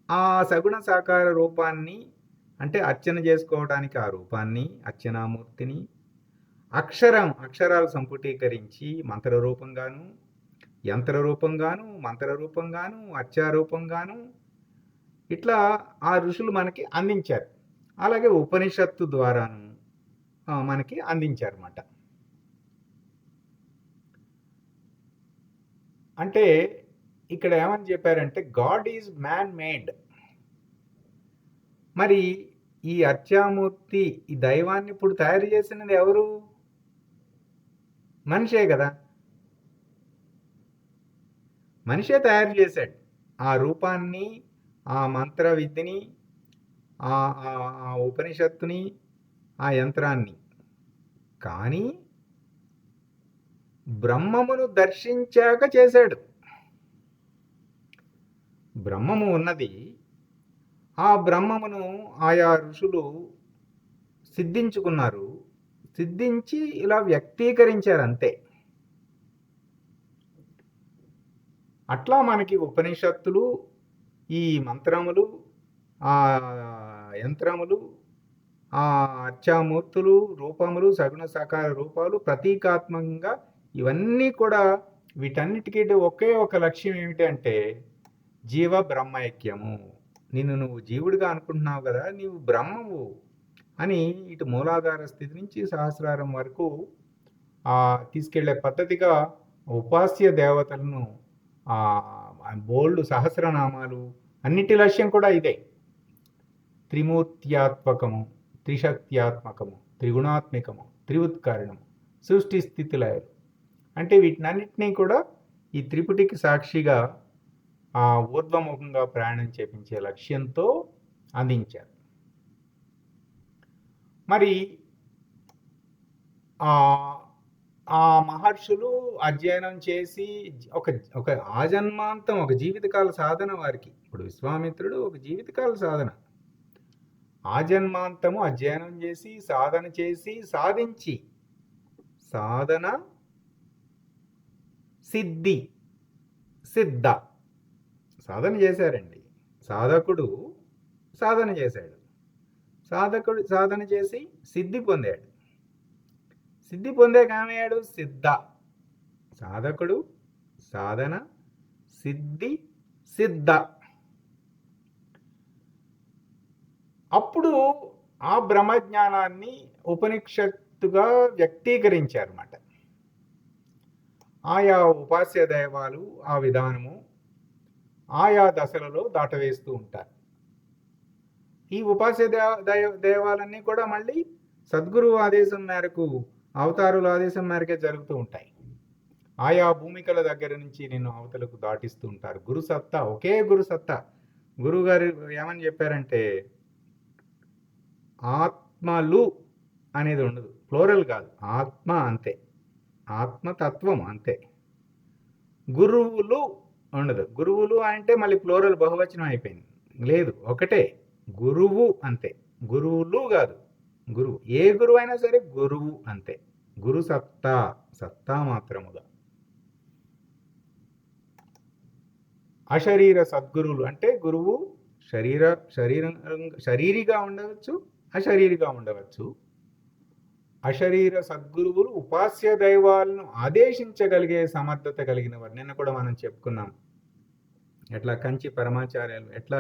ఆ సగుణ సాకార రూపాన్ని, అంటే అర్చన చేసుకోవడానికి ఆ రూపాన్ని, అర్చనామూర్తిని అక్షరాలు సంపుటీకరించి మంత్రరూపంగాను, యంత్రరూపంగాను, మంత్రరూపంగాను, అర్చారూపంగాను ఇట్లా ఆ ఋషులు మనకి అందించారు. అలాగే ఉపనిషత్తు ద్వారాను మనకి అందించారన్నమాట. అంటే ఇక్కడ ఏమని చెప్పారంటే గాడ్ ఈజ్ మ్యాన్ మేడ్. మరి ఈ అర్చామూర్తి, ఈ దైవాన్ని ఇప్పుడు తయారు చేసినది ఎవరు? మనిషే కదా. మనిషే తయారు చేశాడు ఆ రూపాన్ని, ఆ మంత్ర విద్యని, ఆ ఉపనిషత్తుని, ఆ యంత్రాన్ని. కానీ బ్రహ్మమును దర్శించాక చేశాడు. బ్రహ్మము ఉన్నది, ఆ బ్రహ్మమును ఆయా ఋషులు సిద్ధించుకున్నారు, సిద్ధించి ఇలా వ్యక్తీకరించారు అంతే. అట్లా మనకి ఉపనిషత్తులు, ఈ మంత్రములు, ఆ యంత్రములు, ఆ అర్చామూర్తులు, రూపములు, సగుణ సాకార రూపాలు ప్రతీకాత్మకంగా ఇవన్నీ కూడా, వీటన్నిటికీ ఒకే ఒక లక్ష్యం ఏమిటి అంటే జీవ బ్రహ్మైక్యము. నిన్ను నువ్వు జీవుడిగా అనుకుంటున్నావు కదా, నీవు బ్రహ్మవు అని ఇటు మూలాధార స్థితి నుంచి సహస్రారం వరకు తీసుకెళ్లే పద్ధతిగా ఉపాస్య దేవతలను, బోల్డ్ సహస్రనామాలు, అన్నిటి లక్ష్యం కూడా ఇదే. త్రిమూర్త్యాత్మకము, త్రిశక్త్యాత్మకము, త్రిగుణాత్మికము, త్రివుత్కరణము, సృష్టి స్థితి లయలు. అంటే వీటినన్నిటినీ కూడా ఈ త్రిపుటికి సాక్షిగా ఊర్ధ్వముఖంగా ప్రయాణం చేపించే లక్ష్యంతో అందించారు. మరి ఆ మహర్షులు అధ్యయనం చేసి ఒక ఆజన్మాంతం, ఒక జీవితకాల సాధన వారికి. ఇప్పుడు విశ్వామిత్రుడు ఒక జీవితకాల సాధన, ఆజన్మాంతము అధ్యయనం చేసి, సాధన చేసి, సాధించి, సాధన సిద్ధి సిద్ధ సాధన చేశారండి. సాధకుడు సాధన చేశాడు, సాధకుడు సాధన చేసి సిద్ధి పొందాడు. సిద్ధి పొందాక ఏమయ్యాడు? సిద్ధ. సాధకుడు, సాధన, సిద్ధి, సిద్ధ. అప్పుడు ఆ బ్రహ్మజ్ఞానాన్ని ఉపనిషత్తుగా వ్యక్తీకరించారన్నమాట. ఆయా ఉపాస్య దైవాలు ఆ విధానము ఆయా దశలలో దాటవేస్తూ ఉంటారు. ఈ ఉపాస్య దేవాలన్నీ కూడా మళ్ళీ సద్గురువు ఆదేశం మేరకు, అవతారుల ఆదేశం మేరకే జరుగుతూ ఉంటాయి. ఆయా భూమికల దగ్గర నుంచి నిన్ను అవతలకు దాటిస్తూ ఉంటారు. గురుసత్తా, ఒకే గురుసత్తా. గురువుగారు ఏమని చెప్పారంటే ఆత్మలు అనేది ఉండదు, ప్లోరల్ కాదు, ఆత్మ అంతే, ఆత్మతత్వం అంతే. గురువులు ఉండదు. గురువులు అంటే మళ్ళీ ప్లోరల్ బహువచనం అయిపోయింది. లేదు, ఒకటే గురువు అంతే, గురువులు కాదు. గురువు, ఏ గురువు అయినా సరే గురువు అంతే. గురు సత్తా, సత్తా మాత్రముగా. అశరీర సద్గురువులు అంటే గురువు శరీరిగా ఉండవచ్చు, అశరీరిగా ఉండవచ్చు. అశరీర సద్గురువులు ఉపాస్య దైవాలను ఆదేశించగలిగే సమర్థత కలిగిన వారు. నిన్న కూడా మనం చెప్పుకున్నాం ఎట్లా కంచి పరమాచార్యులు ఎట్లా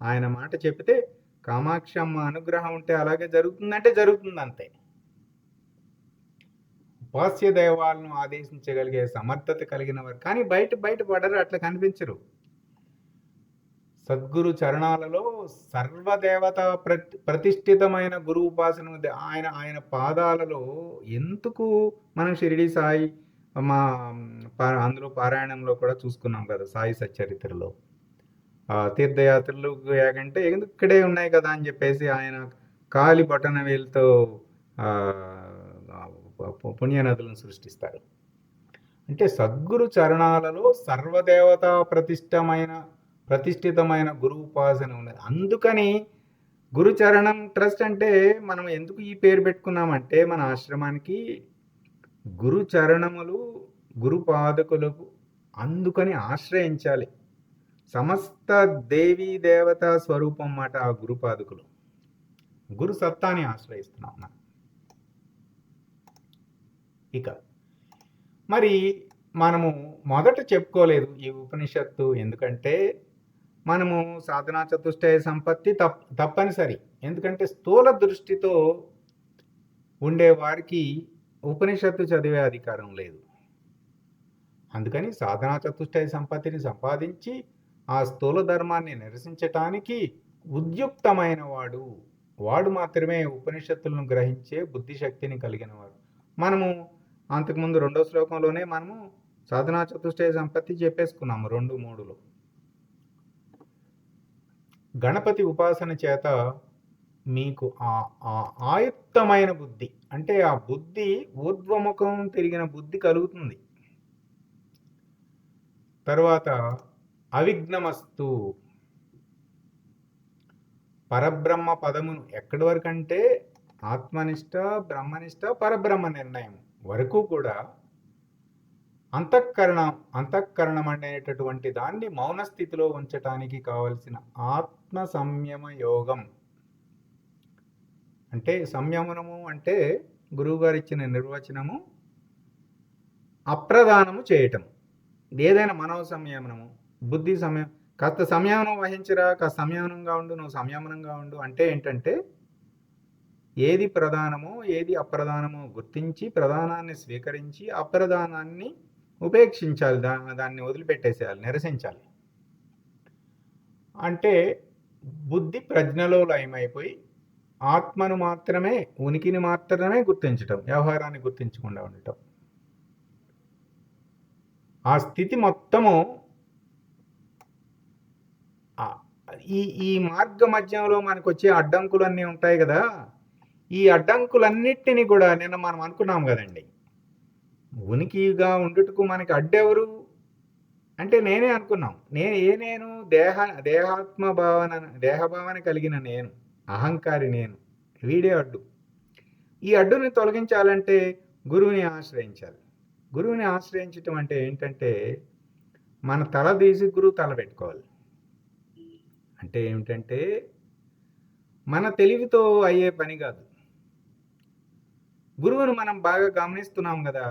ఆయన మాట చెప్తే కామాక్షమ్మ అనుగ్రహం ఉంటే అలాగే జరుగుతుందంటే జరుగుతుంది అంతే. ఉపాస్య దైవాలను ఆదేశించగలిగే సమర్థత కలిగిన వారు. కానీ బయట పడరు, అట్లా కనిపించరు. సద్గురు చరణాలలో సర్వదేవత ప్రతిష్ఠితమైన గురు ఉపాసన ఆయన పాదాలలో ఎందుకు మనం షిరిడి సాయి అందులో పారాయణంలో కూడా చూసుకున్నాం కదా, సాయి సచ్చరిత్రలో తీర్థయాత్రలు ఏకంటే ఎందుకు ఇక్కడే ఉన్నాయి కదా అని చెప్పేసి ఆయన కాలి బొటన వేలుతో పుణ్యనదులను సృష్టిస్తారు. అంటే సద్గురు చరణాలలో సర్వదేవతా ప్రతిష్ఠితమైన గురు ఉపాసన ఉన్నది. అందుకని గురుచరణం ట్రస్ట్ అంటే మనం ఎందుకు ఈ పేరు పెట్టుకున్నామంటే మన ఆశ్రమానికి గురు చరణములు గురు పాదకులకు అందుకని ఆశ్రయించాలి. సమస్త దేవీ దేవతా స్వరూపం మాట ఆ గురు పాదకులు. గురు సత్తాని ఆశ్రయిస్తున్నాం మనం. ఇక మరి మనము మొదట చెప్పుకోలేదు ఈ ఉపనిషత్తు, ఎందుకంటే మనము సాధనా చతుష్టయ సంపత్తి తప్పనిసరి. ఎందుకంటే స్థూల దృష్టితో ఉండే వారికి ఉపనిషత్తు చదివే అధికారం లేదు. అందుకని సాధనా చతుష్టయ సంపత్తిని సంపాదించి ఆ స్థూల ధర్మాన్ని నిరసించటానికి ఉద్యుక్తమైన వాడు మాత్రమే ఉపనిషత్తులను గ్రహించే బుద్ధిశక్తిని కలిగిన వాడు. మనము అంతకుముందు 2వ శ్లోకంలోనే మనము సాధనా చతుష్టయ సంపత్తి చెప్పేసుకున్నాము 2:3లో. గణపతి ఉపాసన చేత మీకు ఆయుక్తమైన బుద్ధి, అంటే ఆ బుద్ధి ఊర్ధ్వముఖం తిరిగిన బుద్ధి కలుగుతుంది. తర్వాత అవిఘ్నమస్తు, పరబ్రహ్మ పదమును ఎక్కడి వరకు అంటే ఆత్మనిష్ట, బ్రహ్మనిష్ట, పరబ్రహ్మ నిర్ణయం వరకు కూడా అంతఃకరణం అనేటటువంటి దాన్ని మౌన స్థితిలో ఉంచటానికి కావలసిన ఆత్మ సంయమ యోగం. అంటే సంయమనము అంటే గురువుగారు ఇచ్చిన నిర్వచనము అప్రధానము చేయటం. ఏదైనా మనో సంయమనము, బుద్ధి సంయమనం. కాస్త సంయమనం వహించరా, కాస్త సంయమనంగా ఉండు, నువ్వు సంయమనంగా ఉండు అంటే ఏంటంటే ఏది ప్రధానమో ఏది అప్రధానమో గుర్తించి ప్రధానాన్ని స్వీకరించి అప్రధానాన్ని ఉపేక్షించాలి, దాన్ని వదిలిపెట్టేసేయాలి, నిరసించాలి. అంటే బుద్ధి ప్రజ్ఞలో లయమైపోయి ఆత్మను మాత్రమే, ఉనికిని మాత్రమే గుర్తించటం, వ్యవహారాన్ని గుర్తించకుండా ఉండటం. ఆ స్థితి మొత్తము ఈ మార్గ మధ్యంలో మనకు వచ్చే అడ్డంకులన్నీ ఉంటాయి కదా, ఈ అడ్డంకులన్నిటినీ కూడా నిన్న మనం అనుకున్నాం కదండి. ఉనికిగా ఉండుటకు మనకి అడ్డెవరు అంటే నేనే అనుకున్నాం. నేను దేహభావన కలిగిన నేను, అహంకారి నేను, వీడే అడ్డు. ఈ అడ్డుని తొలగించాలంటే గురువుని ఆశ్రయించాలి. గురువుని ఆశ్రయించటం అంటే ఏంటంటే మన తల తీసి గురువు తల పెట్టుకోవాలి. అంటే ఏమిటంటే మన తెలివితో అయ్యే పని కాదు. గురువును మనం బాగా గమనిస్తున్నాం కదా,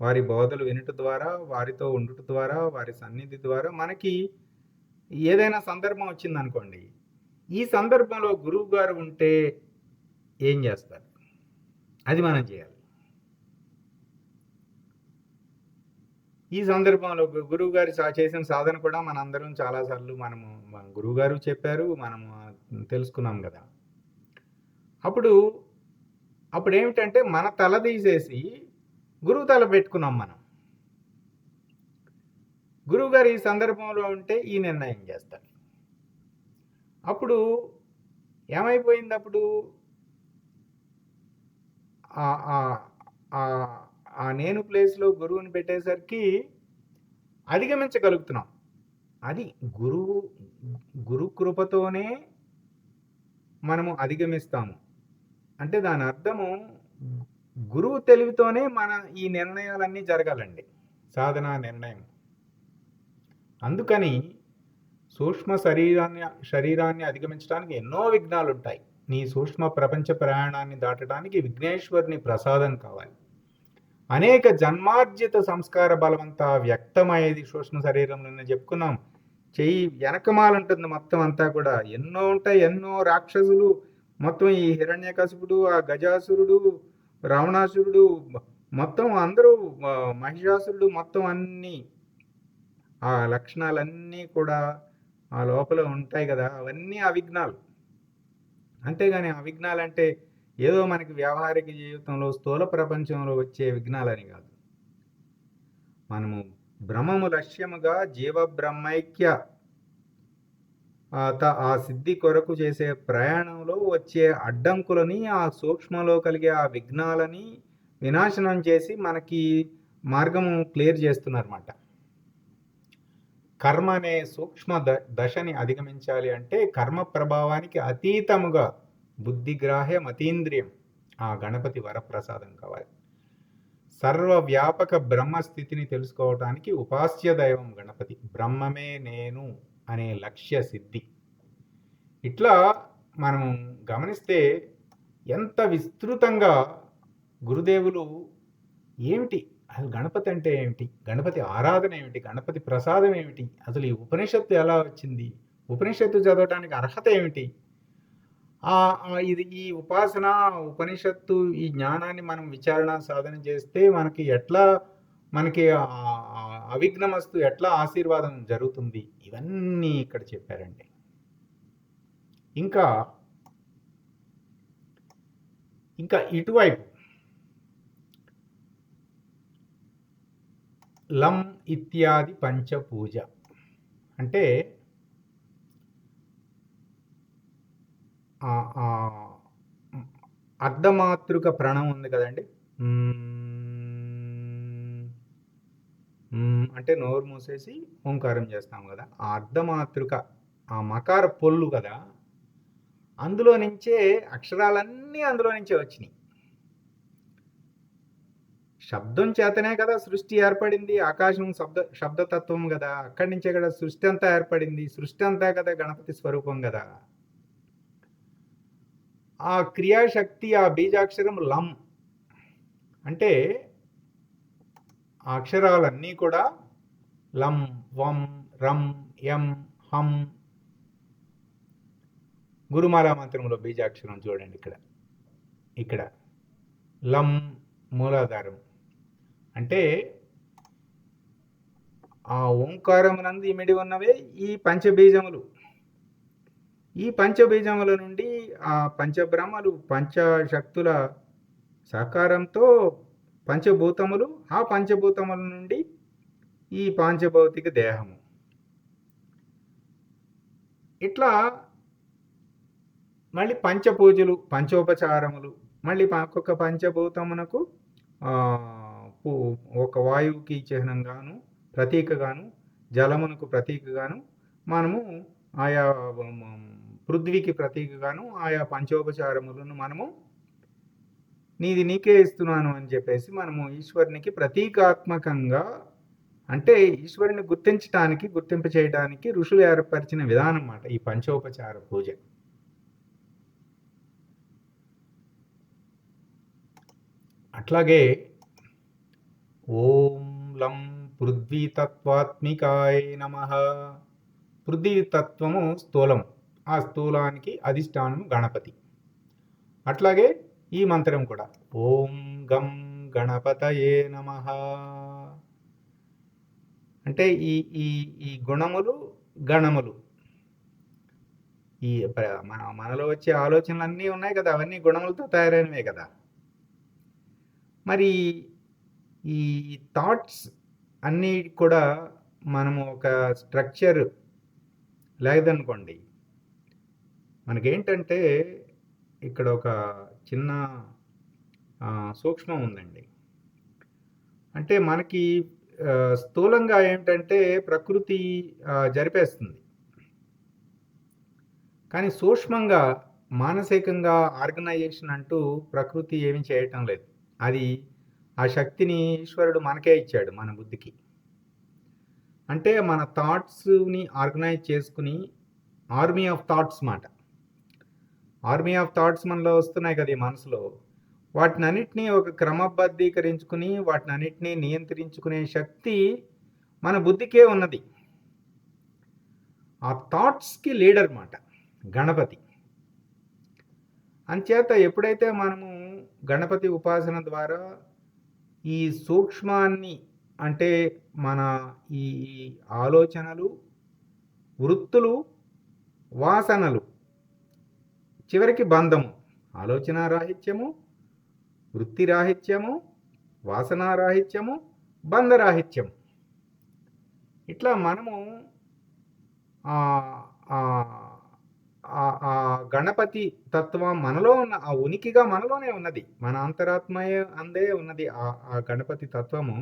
వారి బోధలు వినుట ద్వారా, వారితో ఉండుట ద్వారా, వారి సన్నిధి ద్వారా మనకి ఏదైనా సందర్భం వచ్చిందనుకోండి, ఈ సందర్భంలో గురువు గారు ఉంటే ఏం చేస్తారు, అది మనం చేయాలి. ఈ సందర్భంలో గురువు గారు చేసిన సాధన కూడా మనందరం చాలాసార్లు గురువు గారు చెప్పారు, మనము తెలుసుకున్నాం కదా. అప్పుడు ఏమిటంటే మన తల తీసేసి గురువు తల పెట్టుకున్నాం మనం. గురువు గారు ఈ సందర్భంలో ఉంటే ఈ నిర్ణయం చేస్తారు. అప్పుడు ఏమైపోయింది, అప్పుడు ఆ నేను ప్లేస్లో గురువుని పెట్టేసరికి అధిగమించగలుగుతున్నాం. అది గురు కృపతోనే మనము అధిగమిస్తాము. అంటే దాని అర్థము గురువు తెలివితోనే మన ఈ నిర్ణయాలన్నీ జరగాలండి, సాధనా నిర్ణయం. అందుకని సూక్ష్మ శరీరాన్ని అధిగమించడానికి ఎన్నో విఘ్నాలు ఉంటాయి. నీ సూక్ష్మ ప్రపంచ ప్రయాణాన్ని దాటడానికి విఘ్నేశ్వరుని ప్రసాదం కావాలి. అనేక జన్మార్జిత సంస్కార బలమంతా వ్యక్తమయ్యేది సూక్ష్మ శరీరంలోనే చెప్పుకున్నాం. చెయ్యి వెనకమాలుంటుంది మొత్తం అంతా కూడా. ఎన్నో ఉంటాయి, ఎన్నో రాక్షసులు, మొత్తం ఈ హిరణ్యకశిపుడు, ఆ గజాసురుడు, రావణాసురుడు, మొత్తం అందరూ, మహిషాసురుడు, మొత్తం అన్నీ ఆ లక్షణాలన్నీ కూడా ఆ లోపల ఉంటాయి కదా, అవన్నీ అవిఘ్నాలు. అంతేగాని అవిఘ్నాలంటే ఏదో మనకి వ్యావహారిక జీవితంలో స్థూల ప్రపంచంలో వచ్చే విఘ్నాలని కాదు. మనము బ్రహ్మము లక్ష్యముగా జీవ బ్రహ్మైక్య ఆ సిద్ధి కొరకు చేసే ప్రయాణంలో వచ్చే అడ్డంకులని, ఆ సూక్ష్మలో కలిగే ఆ విఘ్నాలని వినాశనం చేసి మనకి మార్గము క్లియర్ చేస్తున్నారన్నమాట. కర్మ అనే సూక్ష్మ దశని అధిగమించాలి అంటే కర్మ ప్రభావానికి అతీతముగా బుద్ధిగ్రాహ్యం అతీంద్రియం ఆ గణపతి వరప్రసాదం కావాలి. సర్వవ్యాపక బ్రహ్మస్థితిని తెలుసుకోవటానికి ఉపాస్య దైవం గణపతి. బ్రహ్మమే నేను అనే లక్ష్య సిద్ధి. ఇట్లా మనం గమనిస్తే ఎంత విస్తృతంగా గురుదేవులు ఏమిటి అసలు గణపతి అంటే ఏమిటి, గణపతి ఆరాధన ఏమిటి, గణపతి ప్రసాదం ఏమిటి, అసలు ఈ ఉపనిషత్తు ఎలా వచ్చింది, ఉపనిషత్తు చదవటానికి అర్హత ఏమిటి, ఇది ఈ ఉపాసన ఉపనిషత్తు ఈ జ్ఞానాన్ని మనం విచారణ సాధన చేస్తే మనకి అవిఘ్నమస్తు ఎట్లా ఆశీర్వాదం జరుగుతుంది, ఇవన్నీ ఇక్కడ చెప్పారండి. ఇంకా ఇటువైపు లం ఇత్యాది పంచపూజ అంటే అర్ధమాతృక ప్రణం ఉంది కదండి. అంటే నోరు మూసేసి ఓంకారం చేస్తాం కదా, ఆ అర్ధమాతృక ఆ మకార పొల్లు కదా, అందులో నుంచే అక్షరాలన్నీ అందులో నుంచే వచ్చినాయి. శబ్దం చేతనే కదా సృష్టి ఏర్పడింది, ఆకాశం శబ్దతత్వం కదా, అక్కడి నుంచే కదా సృష్టి అంతా ఏర్పడింది, సృష్టి అంతా కదా గణపతి స్వరూపం కదా. ఆ క్రియాశక్తి ఆ బీజాక్షరం లం అంటే ఆ అక్షరాలన్నీ కూడా లం వం రం యం హం. గురుమాల మంత్రంలో బీజాక్షరం చూడండి, ఇక్కడ లం మూలాధారం అంటే ఆ ఓంకారం నందు ఇమిడి ఉన్నవే ఈ పంచబీజములు. ఈ పంచబీజముల నుండి ఆ పంచబ్రహ్మలు పంచశక్తుల సహకారంతో పంచభూతములు, ఆ పంచభూతముల నుండి ఈ పాంచభౌతిక దేహము. ఇట్లా మళ్ళీ పంచపూజలు పంచోపచారములు, మళ్ళీ ఒక్కొక్క పంచభూతమునకు ఒక వాయువుకి చిహ్నంగాను ప్రతీకగాను, జలమునకు ప్రతీకగాను, మనము ఆయా పృథ్వీకి ప్రతీకగాను ఆయా పంచోపచారములను మనము నీది నీకే ఇస్తున్నాను అని చెప్పేసి మనము ఈశ్వరునికి ప్రతీకాత్మకంగా, అంటే ఈశ్వరుని గుర్తింప చేయడానికి ఋషులు ఏర్పరిచిన విధానం అన్నమాట ఈ పంచోపచార పూజ. అట్లాగే ఓం లం పృథ్వీతత్వాత్మికాయ నమః. పృథ్వీతత్వము స్థూలం, ఆ స్థూలానికి అధిష్టానం గణపతి. అట్లాగే ఈ మంత్రం కూడా ఓం గం గణపతయే నమః అంటే ఈ గుణములు గణములు, ఈ మనలో వచ్చే ఆలోచనలు అన్నీ ఉన్నాయి కదా, అవన్నీ గుణములతో తయారైనవే కదా. మరి ఈ థాట్స్ అన్నీ కూడా మనము ఒక స్ట్రక్చర్ లేదనుకోండి, మనకేంటంటే ఇక్కడ ఒక చిన్న సూక్ష్మం ఉందండి. అంటే మనకి స్థూలంగా ఏంటంటే ప్రకృతి జరిపేస్తుంది, కానీ సూక్ష్మంగా మానసికంగా ఆర్గనైజేషన్ అంటూ ప్రకృతి ఏమీ చేయటం లేదు. అది ఆ శక్తిని ఈశ్వరుడు మనకే ఇచ్చాడు మన బుద్ధికి. అంటే మన థాట్స్ని ఆర్గనైజ్ చేసుకుని ఆర్మీ ఆఫ్ థాట్స్ మాట, ఆర్మీ ఆఫ్ థాట్స్ మనలో వస్తున్నాయి కదా ఈ మనసులో, వాటిని అన్నిటినీ ఒక క్రమబద్ధీకరించుకుని వాటిని అన్నిటినీ నియంత్రించుకునే శక్తి మన బుద్ధికే ఉన్నది. ఆ థాట్స్కి లీడర్ మాట గణపతి. అంచేత ఎప్పుడైతే మనము గణపతి ఉపాసన ద్వారా ఈ సూక్ష్మాన్ని, అంటే మన ఈ ఆలోచనలు, వృత్తులు, వాసనలు, చివరికి బంధము, ఆలోచన రాహిత్యము, వృత్తి రాహిత్యము, వాసనా రాహిత్యము, బంధరాహిత్యము, ఇట్లా మనము ఆ గణపతి తత్వం మనలో ఉన్న ఆ ఉనికిగా మనలోనే ఉన్నది, మన అంతరాత్మయే అందే ఉన్నది ఆ గణపతి తత్వము.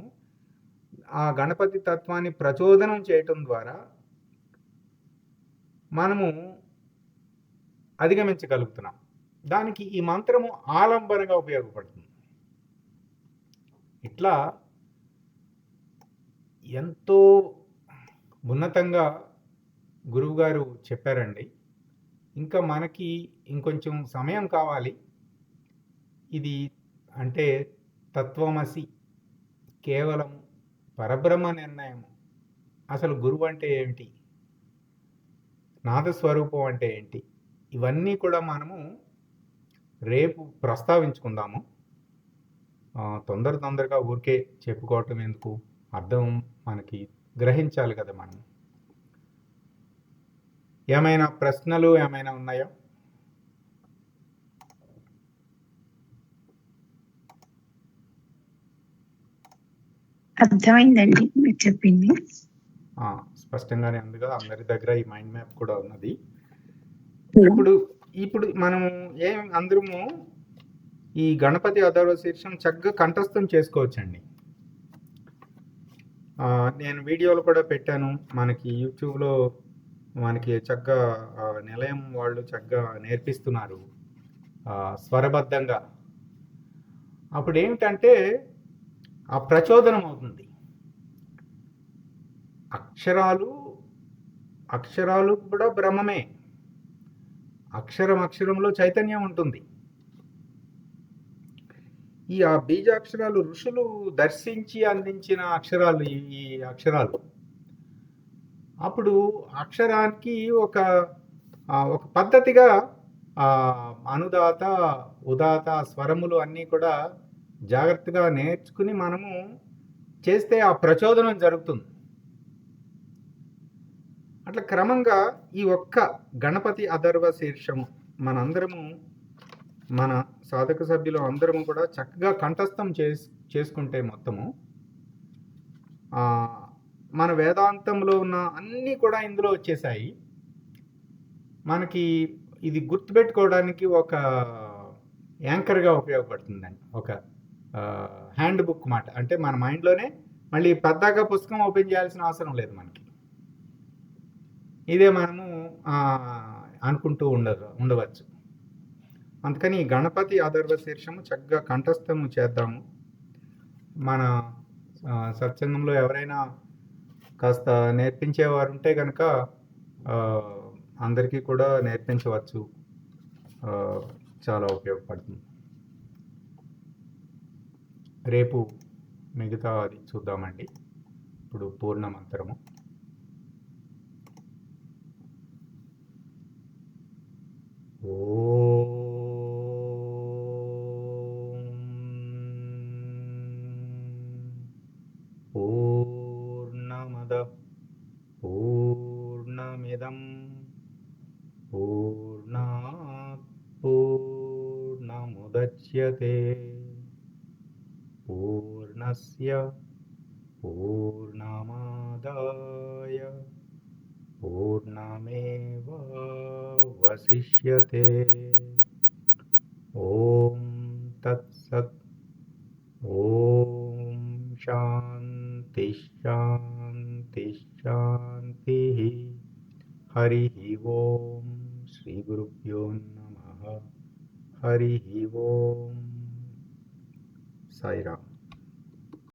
ఆ గణపతి తత్వాన్ని ప్రచోదనం చేయటం ద్వారా మనము అధిగమించగలుగుతున్నాం. దానికి ఈ మంత్రము ఆలంబనగా ఉపయోగపడుతుంది. ఇట్లా ఎంతో ఉన్నతంగా గురువుగారు చెప్పారండి. ఇంకా మనకి ఇంకొంచెం సమయం కావాలి. ఇది అంటే తత్వమసి, కేవలం పరబ్రహ్మ నిర్ణయం. అసలు గురువు అంటే ఏంటి, నాదస్వరూపం అంటే ఏంటి, ఇవన్నీ కూడా మనము రేపు ప్రస్తావించుకుందాము. తొందరగా ఊరికే చెప్పుకోవటం ఎందుకు, అర్థం మనకి గ్రహించాలి కదా మనం. ఏమైనా ప్రశ్నలు ఏమైనా ఉన్నాయా? అర్థమైందండి మీరు చెప్పింది. స్పష్టంగానే ఉంది కదా, అందరి దగ్గర ఈ మైండ్ మ్యాప్ కూడా ఉన్నది. ఇప్పుడు మనము అందరము ఈ గణపతి అథర్వ శీర్షం చక్కగా కంఠస్థం చేసుకోవచ్చండి. నేను వీడియోలు కూడా పెట్టాను, మనకి యూట్యూబ్లో మనకి చక్కగా నిలయం వాళ్ళు చక్కగా నేర్పిస్తున్నారు స్వరబద్ధంగా. అప్పుడు ఏమిటంటే ఆ ప్రచోదనం అవుతుంది. అక్షరాలు కూడా బ్రహ్మమే. అక్షరంలో చైతన్యం ఉంటుంది. ఆ బీజాక్షరాలు ఋషులు దర్శించి అందించిన అక్షరాలు ఈ అక్షరాలు. అప్పుడు అక్షరానికి ఒక పద్ధతిగా అనుదాత, ఉదాత స్వరములు అన్నీ కూడా జాగ్రత్తగా నేర్చుకుని మనము చేస్తే ఆ ప్రచోదనం జరుగుతుంది. అట్లా క్రమంగా ఈ ఒక్క గణపతి అథర్వ శీర్షము మనందరము, మన సాధక సభ్యులు అందరము కూడా చక్కగా కంఠస్థం చేసుకుంటే మొత్తము మన వేదాంతంలో ఉన్న అన్నీ కూడా ఇందులో వచ్చేసాయి. మనకి ఇది గుర్తుపెట్టుకోవడానికి ఒక యాంకర్గా ఉపయోగపడుతుందండి, ఒక హ్యాండ్ బుక్ మాట. అంటే మన మైండ్లోనే మళ్ళీ పెద్దగా పుస్తకం ఓపెన్ చేయాల్సిన అవసరం లేదు మనకి. ఇదే మనము అనుకుంటూ ఉండవచ్చు. అందుకని ఈ గణపతి అథర్వ శీర్షము చక్కగా కంఠస్థము చేద్దాము. మన సత్సంగంలో ఎవరైనా కాస్త నేర్పించేవారు ఉంటే కనుక అందరికీ కూడా నేర్పించవచ్చు, చాలా ఉపయోగపడుతుంది. రేపు మిగతా అది చూద్దామండి. ఇప్పుడు పూర్ణ మంత్రము. పూర్ణమద పూర్ణమిదం పూర్ణాత్ పూర్ణముదచ్యతే పూర్ణస్య పూర్ణమాదాయ పూర్ణమేవావశిష్యతే. ఓం తత్సత్. ఓం శాంతి శాంతి శాంతి. హరి ఓం. శ్రీ గురుభ్యో నమః. హరి ఓం. సాయిరామ్.